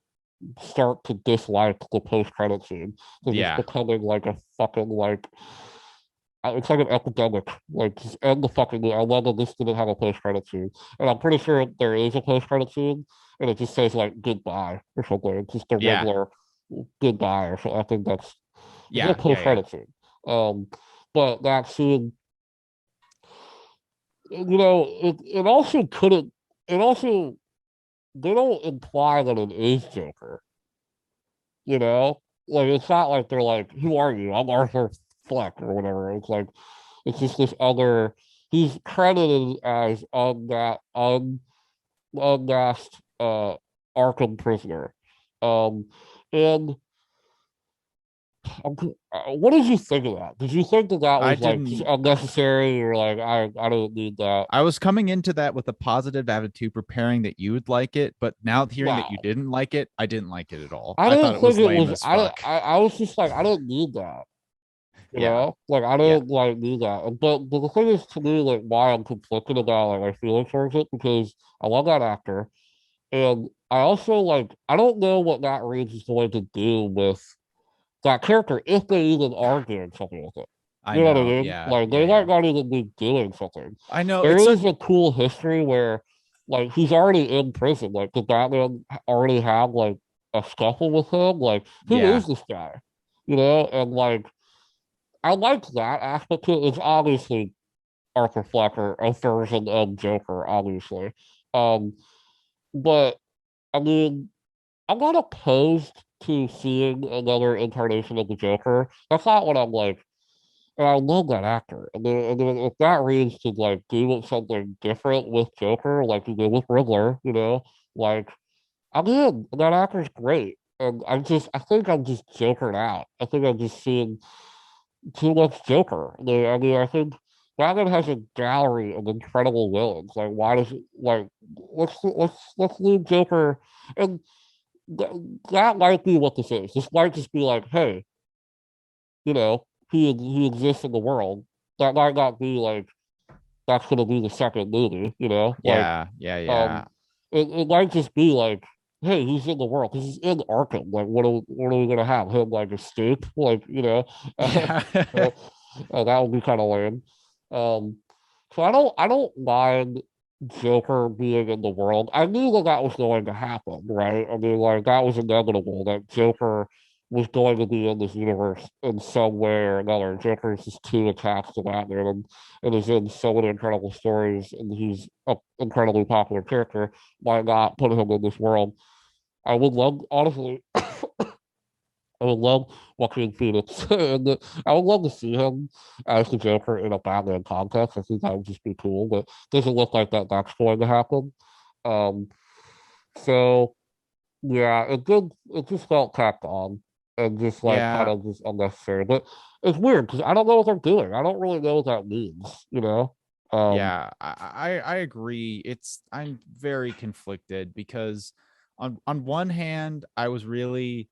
start to dislike the post-credit scene because it's yeah. becoming like a fucking like it's like an epidemic. Like, just end the fucking movie. I love that this didn't have a post-credit scene, and I'm pretty sure there is a post-credit scene, and it just says like goodbye or something. It's just a Yeah, regular goodbye or something. I think that's there's no yeah, yeah, yeah. post-credit scene. Um, but that scene, you know, it also couldn't. It also they don't imply that it is Joker. You know, like it's not like they're like, "Who are you? I'm Arthur Fleck" or whatever. It's like it's just this other. He's credited as unmasked Arkham prisoner. Um, and what did you think of that? Did you think that that I was like just didn't. unnecessary, or like I don't need that? I was coming into that with a positive attitude, preparing that you would like it, but now hearing that you Wow, didn't like it, I didn't like it at all. I I thought didn't it think was it lame was. as fuck. I was just like I didn't need that. You Yeah, know, like I yeah, didn't like do that. But the thing is, to me, like why I'm conflicted about like my feelings towards it because I love that actor, and I also like I don't know what Matt Reeves is going to do with that character if they even are doing something with it. I You know what I know. mean? Yeah, Like yeah, they might yeah. not even be doing something. I know. There It's is such. a cool history where like he's already in prison. Like the Batman already had like a scuffle with him. Like who Yeah, is this guy? You know, and like I like that aspect to it. It's obviously Arthur Flecker, a version of Joker, obviously. Um, but I mean, I'm not opposed to seeing another incarnation of the Joker. That's not what I'm like. And I love that actor. And then if that Reeves to like do something different with Joker, like he did with Riddler, you know, like I'm in. That actor's great. And I think I'm just jokered out. I think I'm just seeing too much Joker. I think Batman has a gallery of incredible villains. Like, why does it like let's leave Joker and th- that might be what this is. This might just be like, hey, you know, he exists in the world. That might not be like that's gonna be the second movie. You know, like yeah, yeah, um, yeah. it might just be like. Hey, he's in the world because he's in Arkham. Like, what are we gonna have him like escape? Like, you know, Yeah. uh, that would be kind of lame. Um, so I don't mind Joker being in the world. I knew that that was going to happen, right? I mean, like that was inevitable that Joker was going to be in this universe in some way or another. Joker is just too attached to Batman and is in so many incredible stories, and he's an incredibly popular character. Why not put him in this world? I would love, honestly, I would love Joaquin Phoenix, and I would love to see him as the Joker in a Batman context. I think that would just be cool, but doesn't look like that's going to happen. Um, so yeah, it did. It just felt tacked on and just like kind Yeah, of just unnecessary. But it's weird because I don't know what they're doing. I don't really know what that means. You know? Um, yeah. I agree. I'm very conflicted because on one hand, we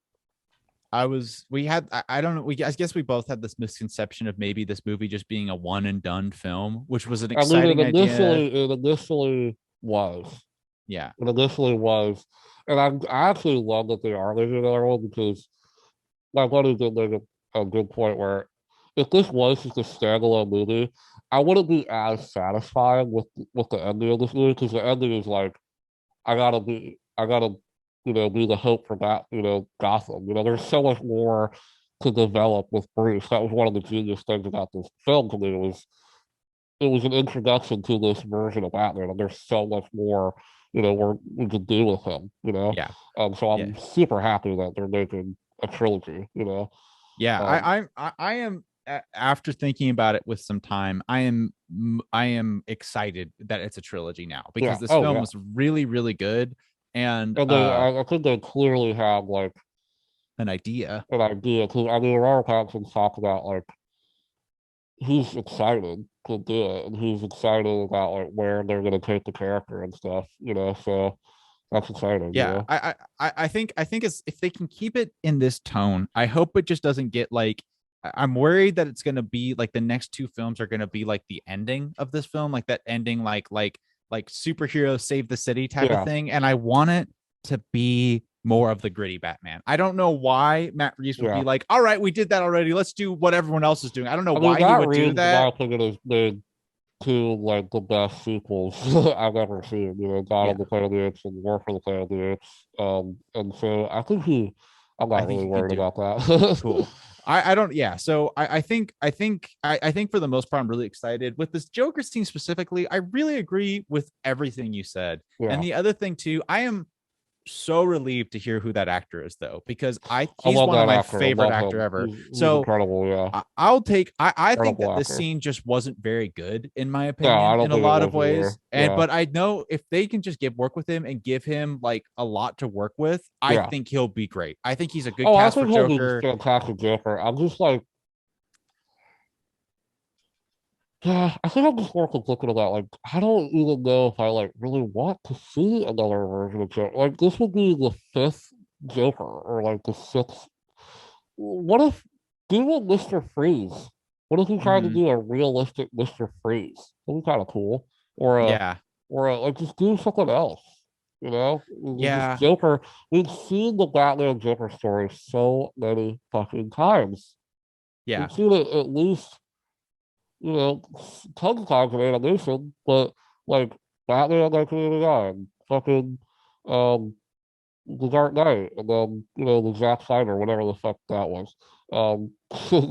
had I don't know, I guess we both had this misconception of maybe this movie just being a one and done film, which was an I mean, exciting idea. it initially was. Yeah. It initially was, and I actually love that they are making another one because my buddy did make a good point where if this was just a standalone movie, I wouldn't be as satisfied with the ending of this movie because the ending is like I gotta be the hope for that Gotham. There's so much more to develop with Bruce. That was one of the genius things about this film to me. It was an introduction to this version of Batman, and there's so much more we could do with him. Yeah. So Yeah. I'm super happy that they're making a trilogy. Yeah, I am after thinking about it with some time, I am excited that it's a trilogy now because this film was really, really good. And I think they clearly have like an idea. Because I mean, Robert Pattinson talked about like he's excited to do it, and he's excited about like where they're gonna take the character and stuff. So that's exciting. Yeah, I think it's if they can keep it in this tone. I hope it just doesn't get like I'm worried that it's gonna be like the next two films are gonna be like the ending of this film, like that ending, like superhero save the city type of thing. And I want it to be more of the gritty Batman. I don't know why Matt Reeves would be like, all right, we did that already. Let's do what everyone else is doing. I don't know why he would do that. My opinion is made two like the best sequels I've ever seen. God of the Planet of the Apes and War for the Planet of the Apes. And so I think I'm not really worried about that. Cool. I don't. Yeah. So I think for the most part, I'm really excited with this Joker scene specifically. I really agree with everything you said. Yeah. And the other thing too, I am so relieved to hear who that actor is though, because he's one of my favorite actor ever. He's incredible. Yeah. I think that this scene just wasn't very good in my opinion in a lot of ways. But I know if they can just work with him and give him like a lot to work with, I think he'll be great. I think he's a good cast for Joker. Fantastic Joker. I'm just like, yeah, I think I'm just more conflicted about like I don't even know if I like really want to see another version of Joker. Like this would be the fifth Joker or like the sixth. What if do a Mr. Freeze? What if we tried to do a realistic Mr. Freeze? That'd be kind of cool. Or like just do something else. Yeah. Joker. We've seen the Batman Joker story so many fucking times. Yeah. We've seen it at least tons of times in animation, but like Batman 1989, fucking The Dark Knight, and then the Zack Snyder, whatever the fuck that was.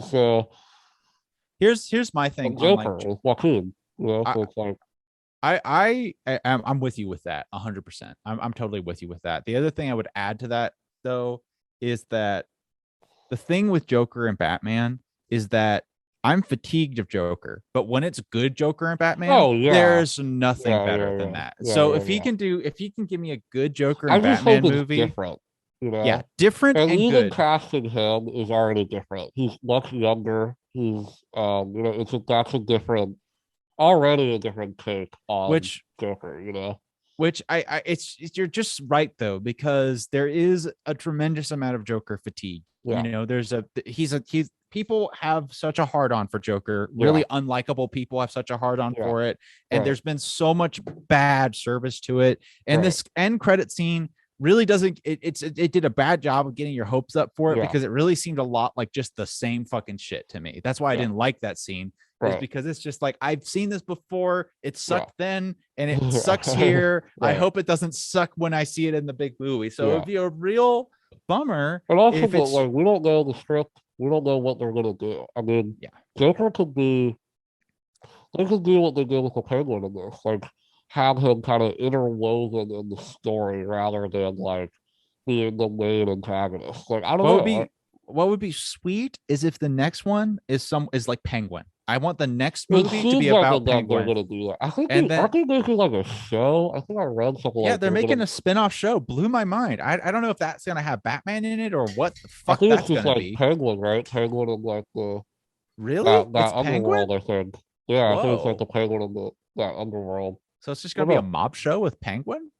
So here's my thing on Joker with Joaquin, so it's like I'm with you with that 100%. I'm totally with you with that. The other thing I would add to that though is that the thing with Joker and Batman is that I'm fatigued of Joker, but when it's good Joker and Batman, there's nothing better than that. So if he can give me a good Joker and Batman movie, different, different and even good. Casting him is already different. He's much younger. He's that's a different, already a different take on Joker. Which it's you're just right though, because there is a tremendous amount of Joker fatigue. There's he's people have such a hard on for Joker. Really unlikable people have such a hard on for it. And there's been so much bad service to it. And this end credit scene really doesn't, it did a bad job of getting your hopes up for it because it really seemed a lot like just the same fucking shit to me. That's why I didn't like that scene. Is because it's just like, I've seen this before. It sucked then and it sucks here. I hope it doesn't suck when I see it in the big movie. So it'd be a real bummer. But also, like, we don't know the script. We don't know what they're gonna do. I mean, Joker could be. They could do what they did with the Penguin in this, like have him kind of interwoven in the story rather than like being the main antagonist. Like I don't know. What would be sweet is if the next one is like Penguin. I want the next movie to be about Penguin. They're gonna do that. I think aren't they making like a show? I think I read something. Yeah, they're making a spin-off show. Blew my mind. I don't know if that's gonna have Batman in it or what the fuck that's gonna be. Penguin, right? Penguin and like the really that underworld. Penguin? I think. Yeah, I think it's like the Penguin and that underworld. So it's just gonna be a mob show with Penguin.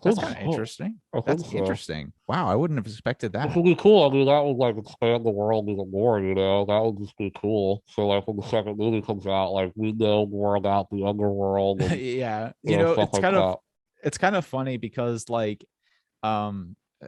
That's kind of interesting. That's interesting. Wow, I wouldn't have expected that. It would be cool. I mean, that would like expand the world even more. That would just be cool. So like when the second movie comes out, like we know more about the underworld. And, yeah, it's kind of funny because like,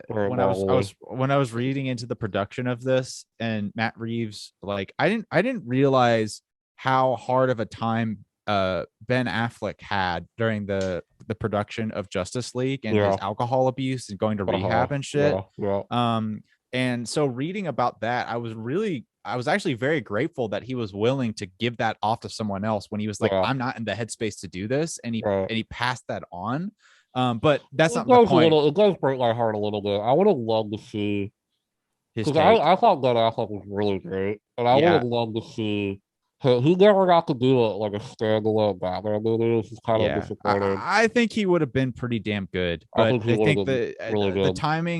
very normally. when I was reading into the production of this, and Matt Reeves, like I didn't realize how hard of a time Ben Affleck had during the production of Justice League, and his Yeah. alcohol abuse and going to Uh-huh. rehab and shit. Yeah. Yeah. Um and so reading about that, I was actually very grateful that he was willing to give that off to someone else when he was like, Yeah. I'm not in the headspace to do this, Right. and he passed that on. But that's It not the goes a point. little. It does break my heart a little bit. I would have loved to see His because take. I thought Ben Affleck was really great, and I would have Yeah, loved to see. He never got to do it like a standalone Batman movie, which is kind of yeah. disappointing. I think he would have been pretty damn good, I but think he I would have think been really good.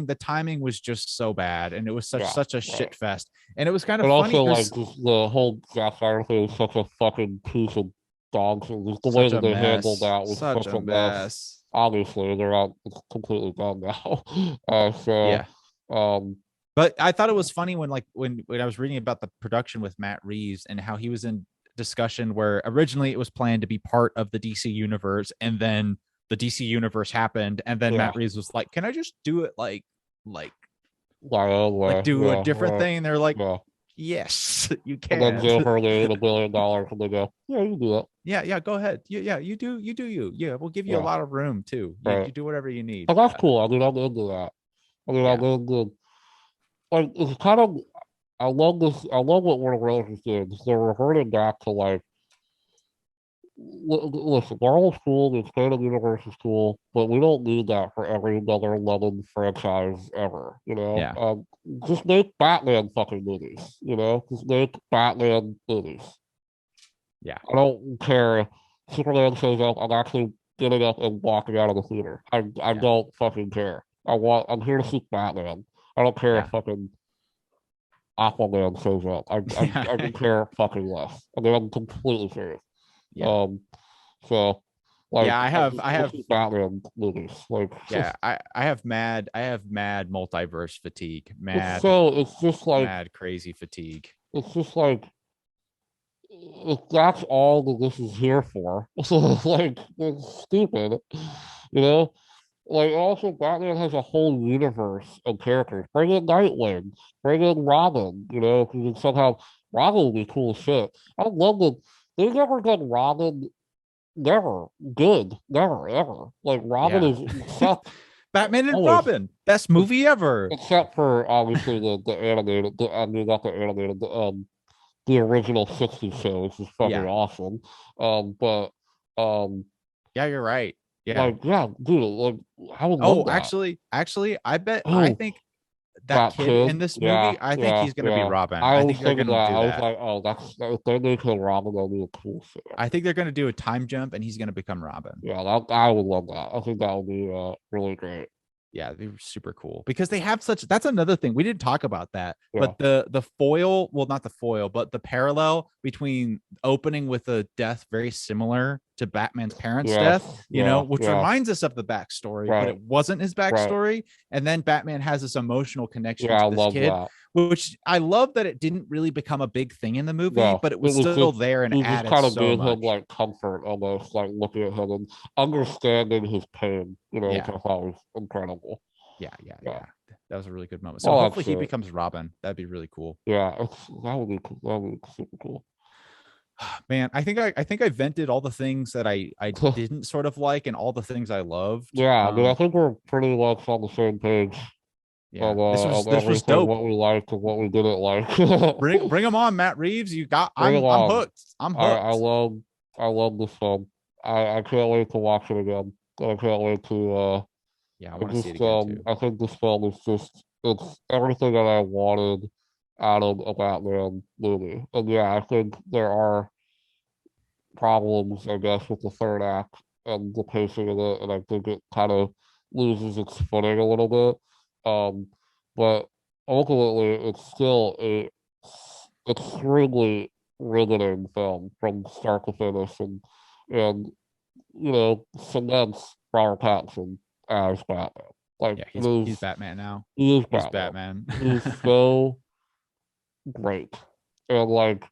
the timing was just so bad, and it was Yeah, such a right. shit fest. And it was kind of And funny also, like, because just the whole Zack Snyder thing is such a fucking piece of dog shit. Just the way such that a they handled mess, that was such such a a mess. mess. Obviously, they're out it's completely done now. Yeah. Um, But I thought it was funny when when I was reading about the production with Matt Reeves and how he was in discussion where originally it was planned to be part of the DC universe, and then the DC universe happened, and then yeah, Matt Reeves was like, "Can I just do it like my own way. do a Yeah, different thing?" And they're like, yeah. "Yes, you And then can." Jennifer made $1 billion, and they go, yeah, you can do that. Yeah, go ahead. Yeah, you do you. Yeah, we'll give you a Yeah, lot of room too. right. You do whatever you need. And that's cool. I mean, I'm into that. I mean, I'm Yeah, into like it's kind of. I love this. I love what Warner Bros. Is doing. They're reverting back to like listen, Marvel's cool, the expanded universe is cool, but we don't need that for every another London franchise ever, you know? yeah, Just make Batman fucking movies, you know? Just make Batman movies. yeah, I don't care if Superman shows up, I'm actually getting up and walking out of the theater. I yeah, don't fucking care. I'm here to see Batman. I don't care if yeah, fucking Aquaman shows up. yeah, I don't care fucking less. I mean, I'm completely serious. yeah. Um, so, like, Yeah, I just see Batman movies. Like, yeah, I have mad multiverse fatigue, it's just like, mad crazy fatigue. it's just like, if that's all that this is here for, so like, it's stupid, you know? Like, also, Batman has a whole universe of characters. Bring in Nightwing, bring in Robin, you know, because somehow Robin would be cool as shit. I love that they never done Robin never good, never ever. Like Robin Yeah. is except Batman and always Robin, best movie ever. except for obviously the animated, I mean not the animated, the original '60s show, which is fucking Yeah. awesome. But um, Yeah, you're right. Yeah. like yeah, dude, like I would love Oh, that. actually, I Oh, think that that kid in kid, this yeah, movie, I think yeah, he's gonna be yeah. Robin. I I was think they're thinking that. gonna do I was that. like, oh, that's if they make him Robin, that'll be a cool shit. I think they're gonna do a time jump, and he's gonna become Robin. Yeah, I would love that. I think that would be really great. Yeah, they were super cool because they have such. That's another thing we didn't talk about that, Yeah, but the foil, well, not the foil, but the parallel between opening with a death very similar to Batman's parents' yes, death, yeah, which yeah, reminds us of the backstory, but right, it wasn't his right. backstory. And then Batman has this emotional connection Yeah, I to this love kid, that. which I love that it didn't really become a big thing in the movie, No, but it it was was still just there and he just added kind of so gave him much. like comfort almost, like looking at him and understanding his pain, you know, which Yeah, I thought was incredible. Yeah, yeah. That was a really good moment. So all that hopefully he shit. becomes Robin. That'd be really cool. Yeah, that would be cool. That would be super cool. Man, I think I vented all the things that I didn't sort of like and all the things I loved. Yeah, I mean, I think we're pretty much on the same page Yeah, of this was everything, dope. what we liked and what we didn't like. Bring them on, Matt Reeves. You got Bring it I'm on. hooked. I'm I hooked. love this film. I can't wait to watch it again. I can't wait to Yeah, I I want to see it just again too. I think this film is just it's everything that I wanted out of a Batman movie. And yeah, I think there are problems, I guess, with the third act and the pacing of it, and I think it kind of loses its footing a little bit. Um, but ultimately, it's still a extremely riveting film from start to finish, and you know cements Robert Pattinson as Batman. Like Yeah, it is, he's Batman now. he is He's Batman. Batman. He's so great, and like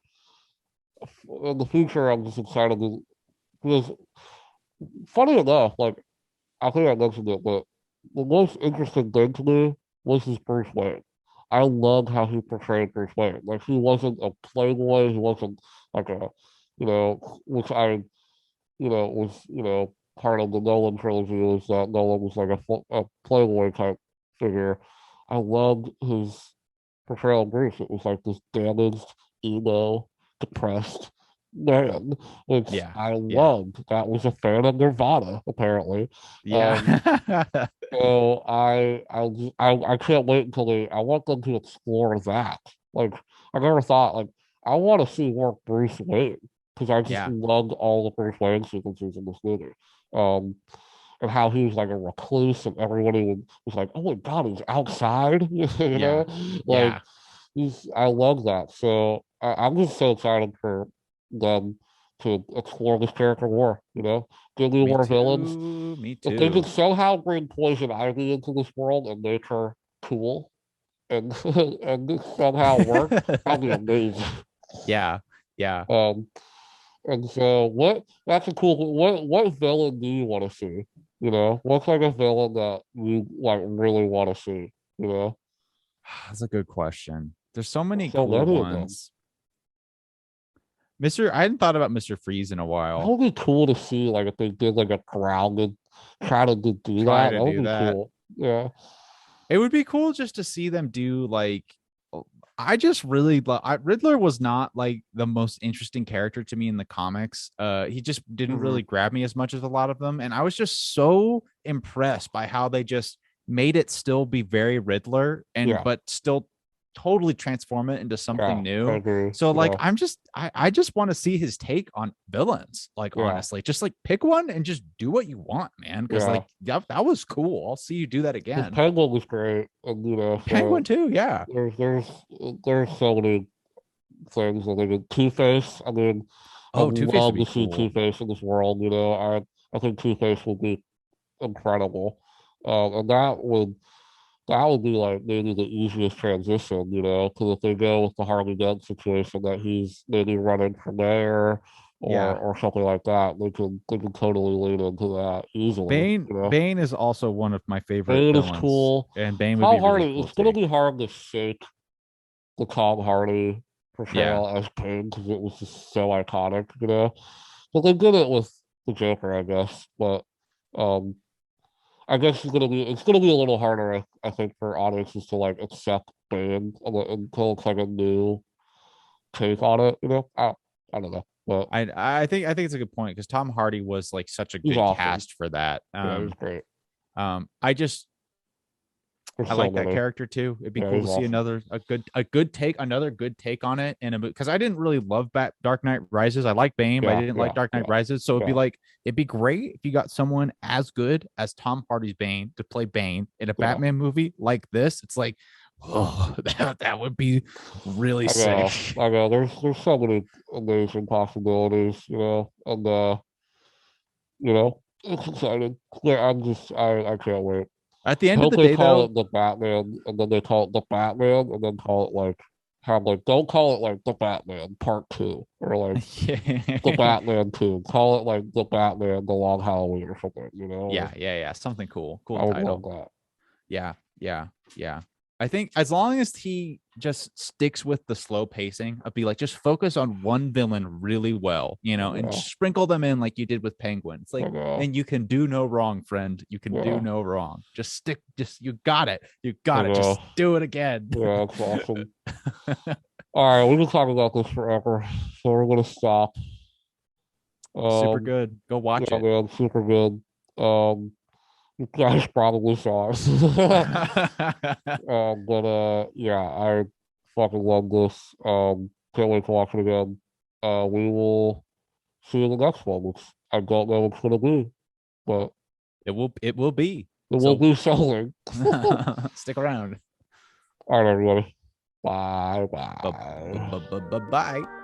in the future, I'm just excited to because funny enough, like I think I mentioned it, but the most interesting thing to me was his Bruce Wayne. I loved how he portrayed Bruce Wayne. Like he wasn't a playboy, he wasn't like a, which I, was, part of the Nolan trilogy was that Nolan was like a playboy type figure. I loved his portrayal of Bruce. It was like this damaged, emo, depressed man, which Yeah. I Yeah. loved. That was a fan of Nirvana, apparently. Um, Yeah. so I can't wait until I want them to explore that. Like I never thought like I want to see more Bruce Wayne because I just Yeah. loved all the Bruce Wayne sequences in this movie. Um, and how he was like a recluse and everybody was like, oh my god, he's outside, Yeah. like Yeah. I love that. So I'm just so excited for them to explore this character more. Give me Me more villains. too. Me If they could too. somehow bring Poison Ivy into this world and make her cool and and this somehow work, that'd be amazing. Yeah. Yeah. Um, and so what? That's a cool. What villain do you want to see? What's like a villain that you like really want to see? You know, That's a good question. There's so many so cool many of them. ones. I hadn't thought about Mr. Freeze in a That while. would be cool to see. Like if they did like a grounded, try to do Try that. to That would do be that. cool. Yeah, It would be cool just to see them do like I just really Riddler was not like the most interesting character to me in the comics. He just didn't hmm really grab me as much as a lot of them, and I was just so impressed by how they just made it still be very Riddler and yeah, but still totally transform it into yeah. something I new. agree. So like Yeah, I just want to see his take on villains. Like yeah, honestly, just like pick one and just do what you want, man. Because yeah. like that was cool. I'll see you do that Because again. Penguin was great, and Penguin so too, yeah. there's so many things. I think Two Face. I mean, I'd Oh, Two Face would love be to see Two cool. Face in this world. I think Two Face would be incredible, and that would be like maybe the easiest transition. Because if they go with the Harvey Dent situation that he's maybe running for mayor. Or, Yeah. or something like that, they can totally lean into that easily. Bane is also one of my favorite Bane is villains, cool. and Bane would Tom be really Hardy, cool it's to gonna take. be hard to shake the Tom Hardy Yeah. portrayal as Bane because it was just so iconic. But they did it with the Joker, I guess. But um, I guess it's gonna be a little harder, I think, for audiences to like accept Bane until it's like a new take on it. I don't know, but I think it's a good point because Tom Hardy was like such a he's good awesome. cast for that. Yeah, he's great. I just There's I so like that many. character too. It'd be Yeah, cool he's to see awesome. another good take on it in a because I didn't really love Dark Knight Rises. I like Bane, but I Yeah, didn't like yeah, Dark Knight yeah, Rises. So yeah, it'd be great if you got someone as good as Tom Hardy's Bane to play Bane in a yeah. Batman movie like this. It's like, oh, that would be really sick. I know. There's so many amazing possibilities, and it's exciting. Yeah, I can't wait. At the I end of hope the they day, call though, it the Batman, and then they call it the Batman, and then call it like have like don't call it like the Batman Part Two or like the yeah, Batman Two. Call it like the Batman, the Long Halloween or something. yeah, something cool I would love title. that. Yeah, yeah, yeah. I think as long as he just sticks with the slow pacing of be like, just focus on one villain really well, and Yeah, sprinkle them in like you did with Penguin. It's I like, know. and you can do no wrong, friend. You can do Yeah, no wrong. Just stick, you got it. You I got it. know. Just do it again. Yeah, it's awesome. All right, we can talk about this forever, so we're gonna stop. Super Um, good. Go watch yeah, it. man, super good. You guys probably saw it. But yeah, I fucking love this. Can't wait to watch it again. We will see you in the next one, which I don't know what it's gonna be, but it will be. it will So be something. stick around. All right, everybody. Bye Bye bye. bye.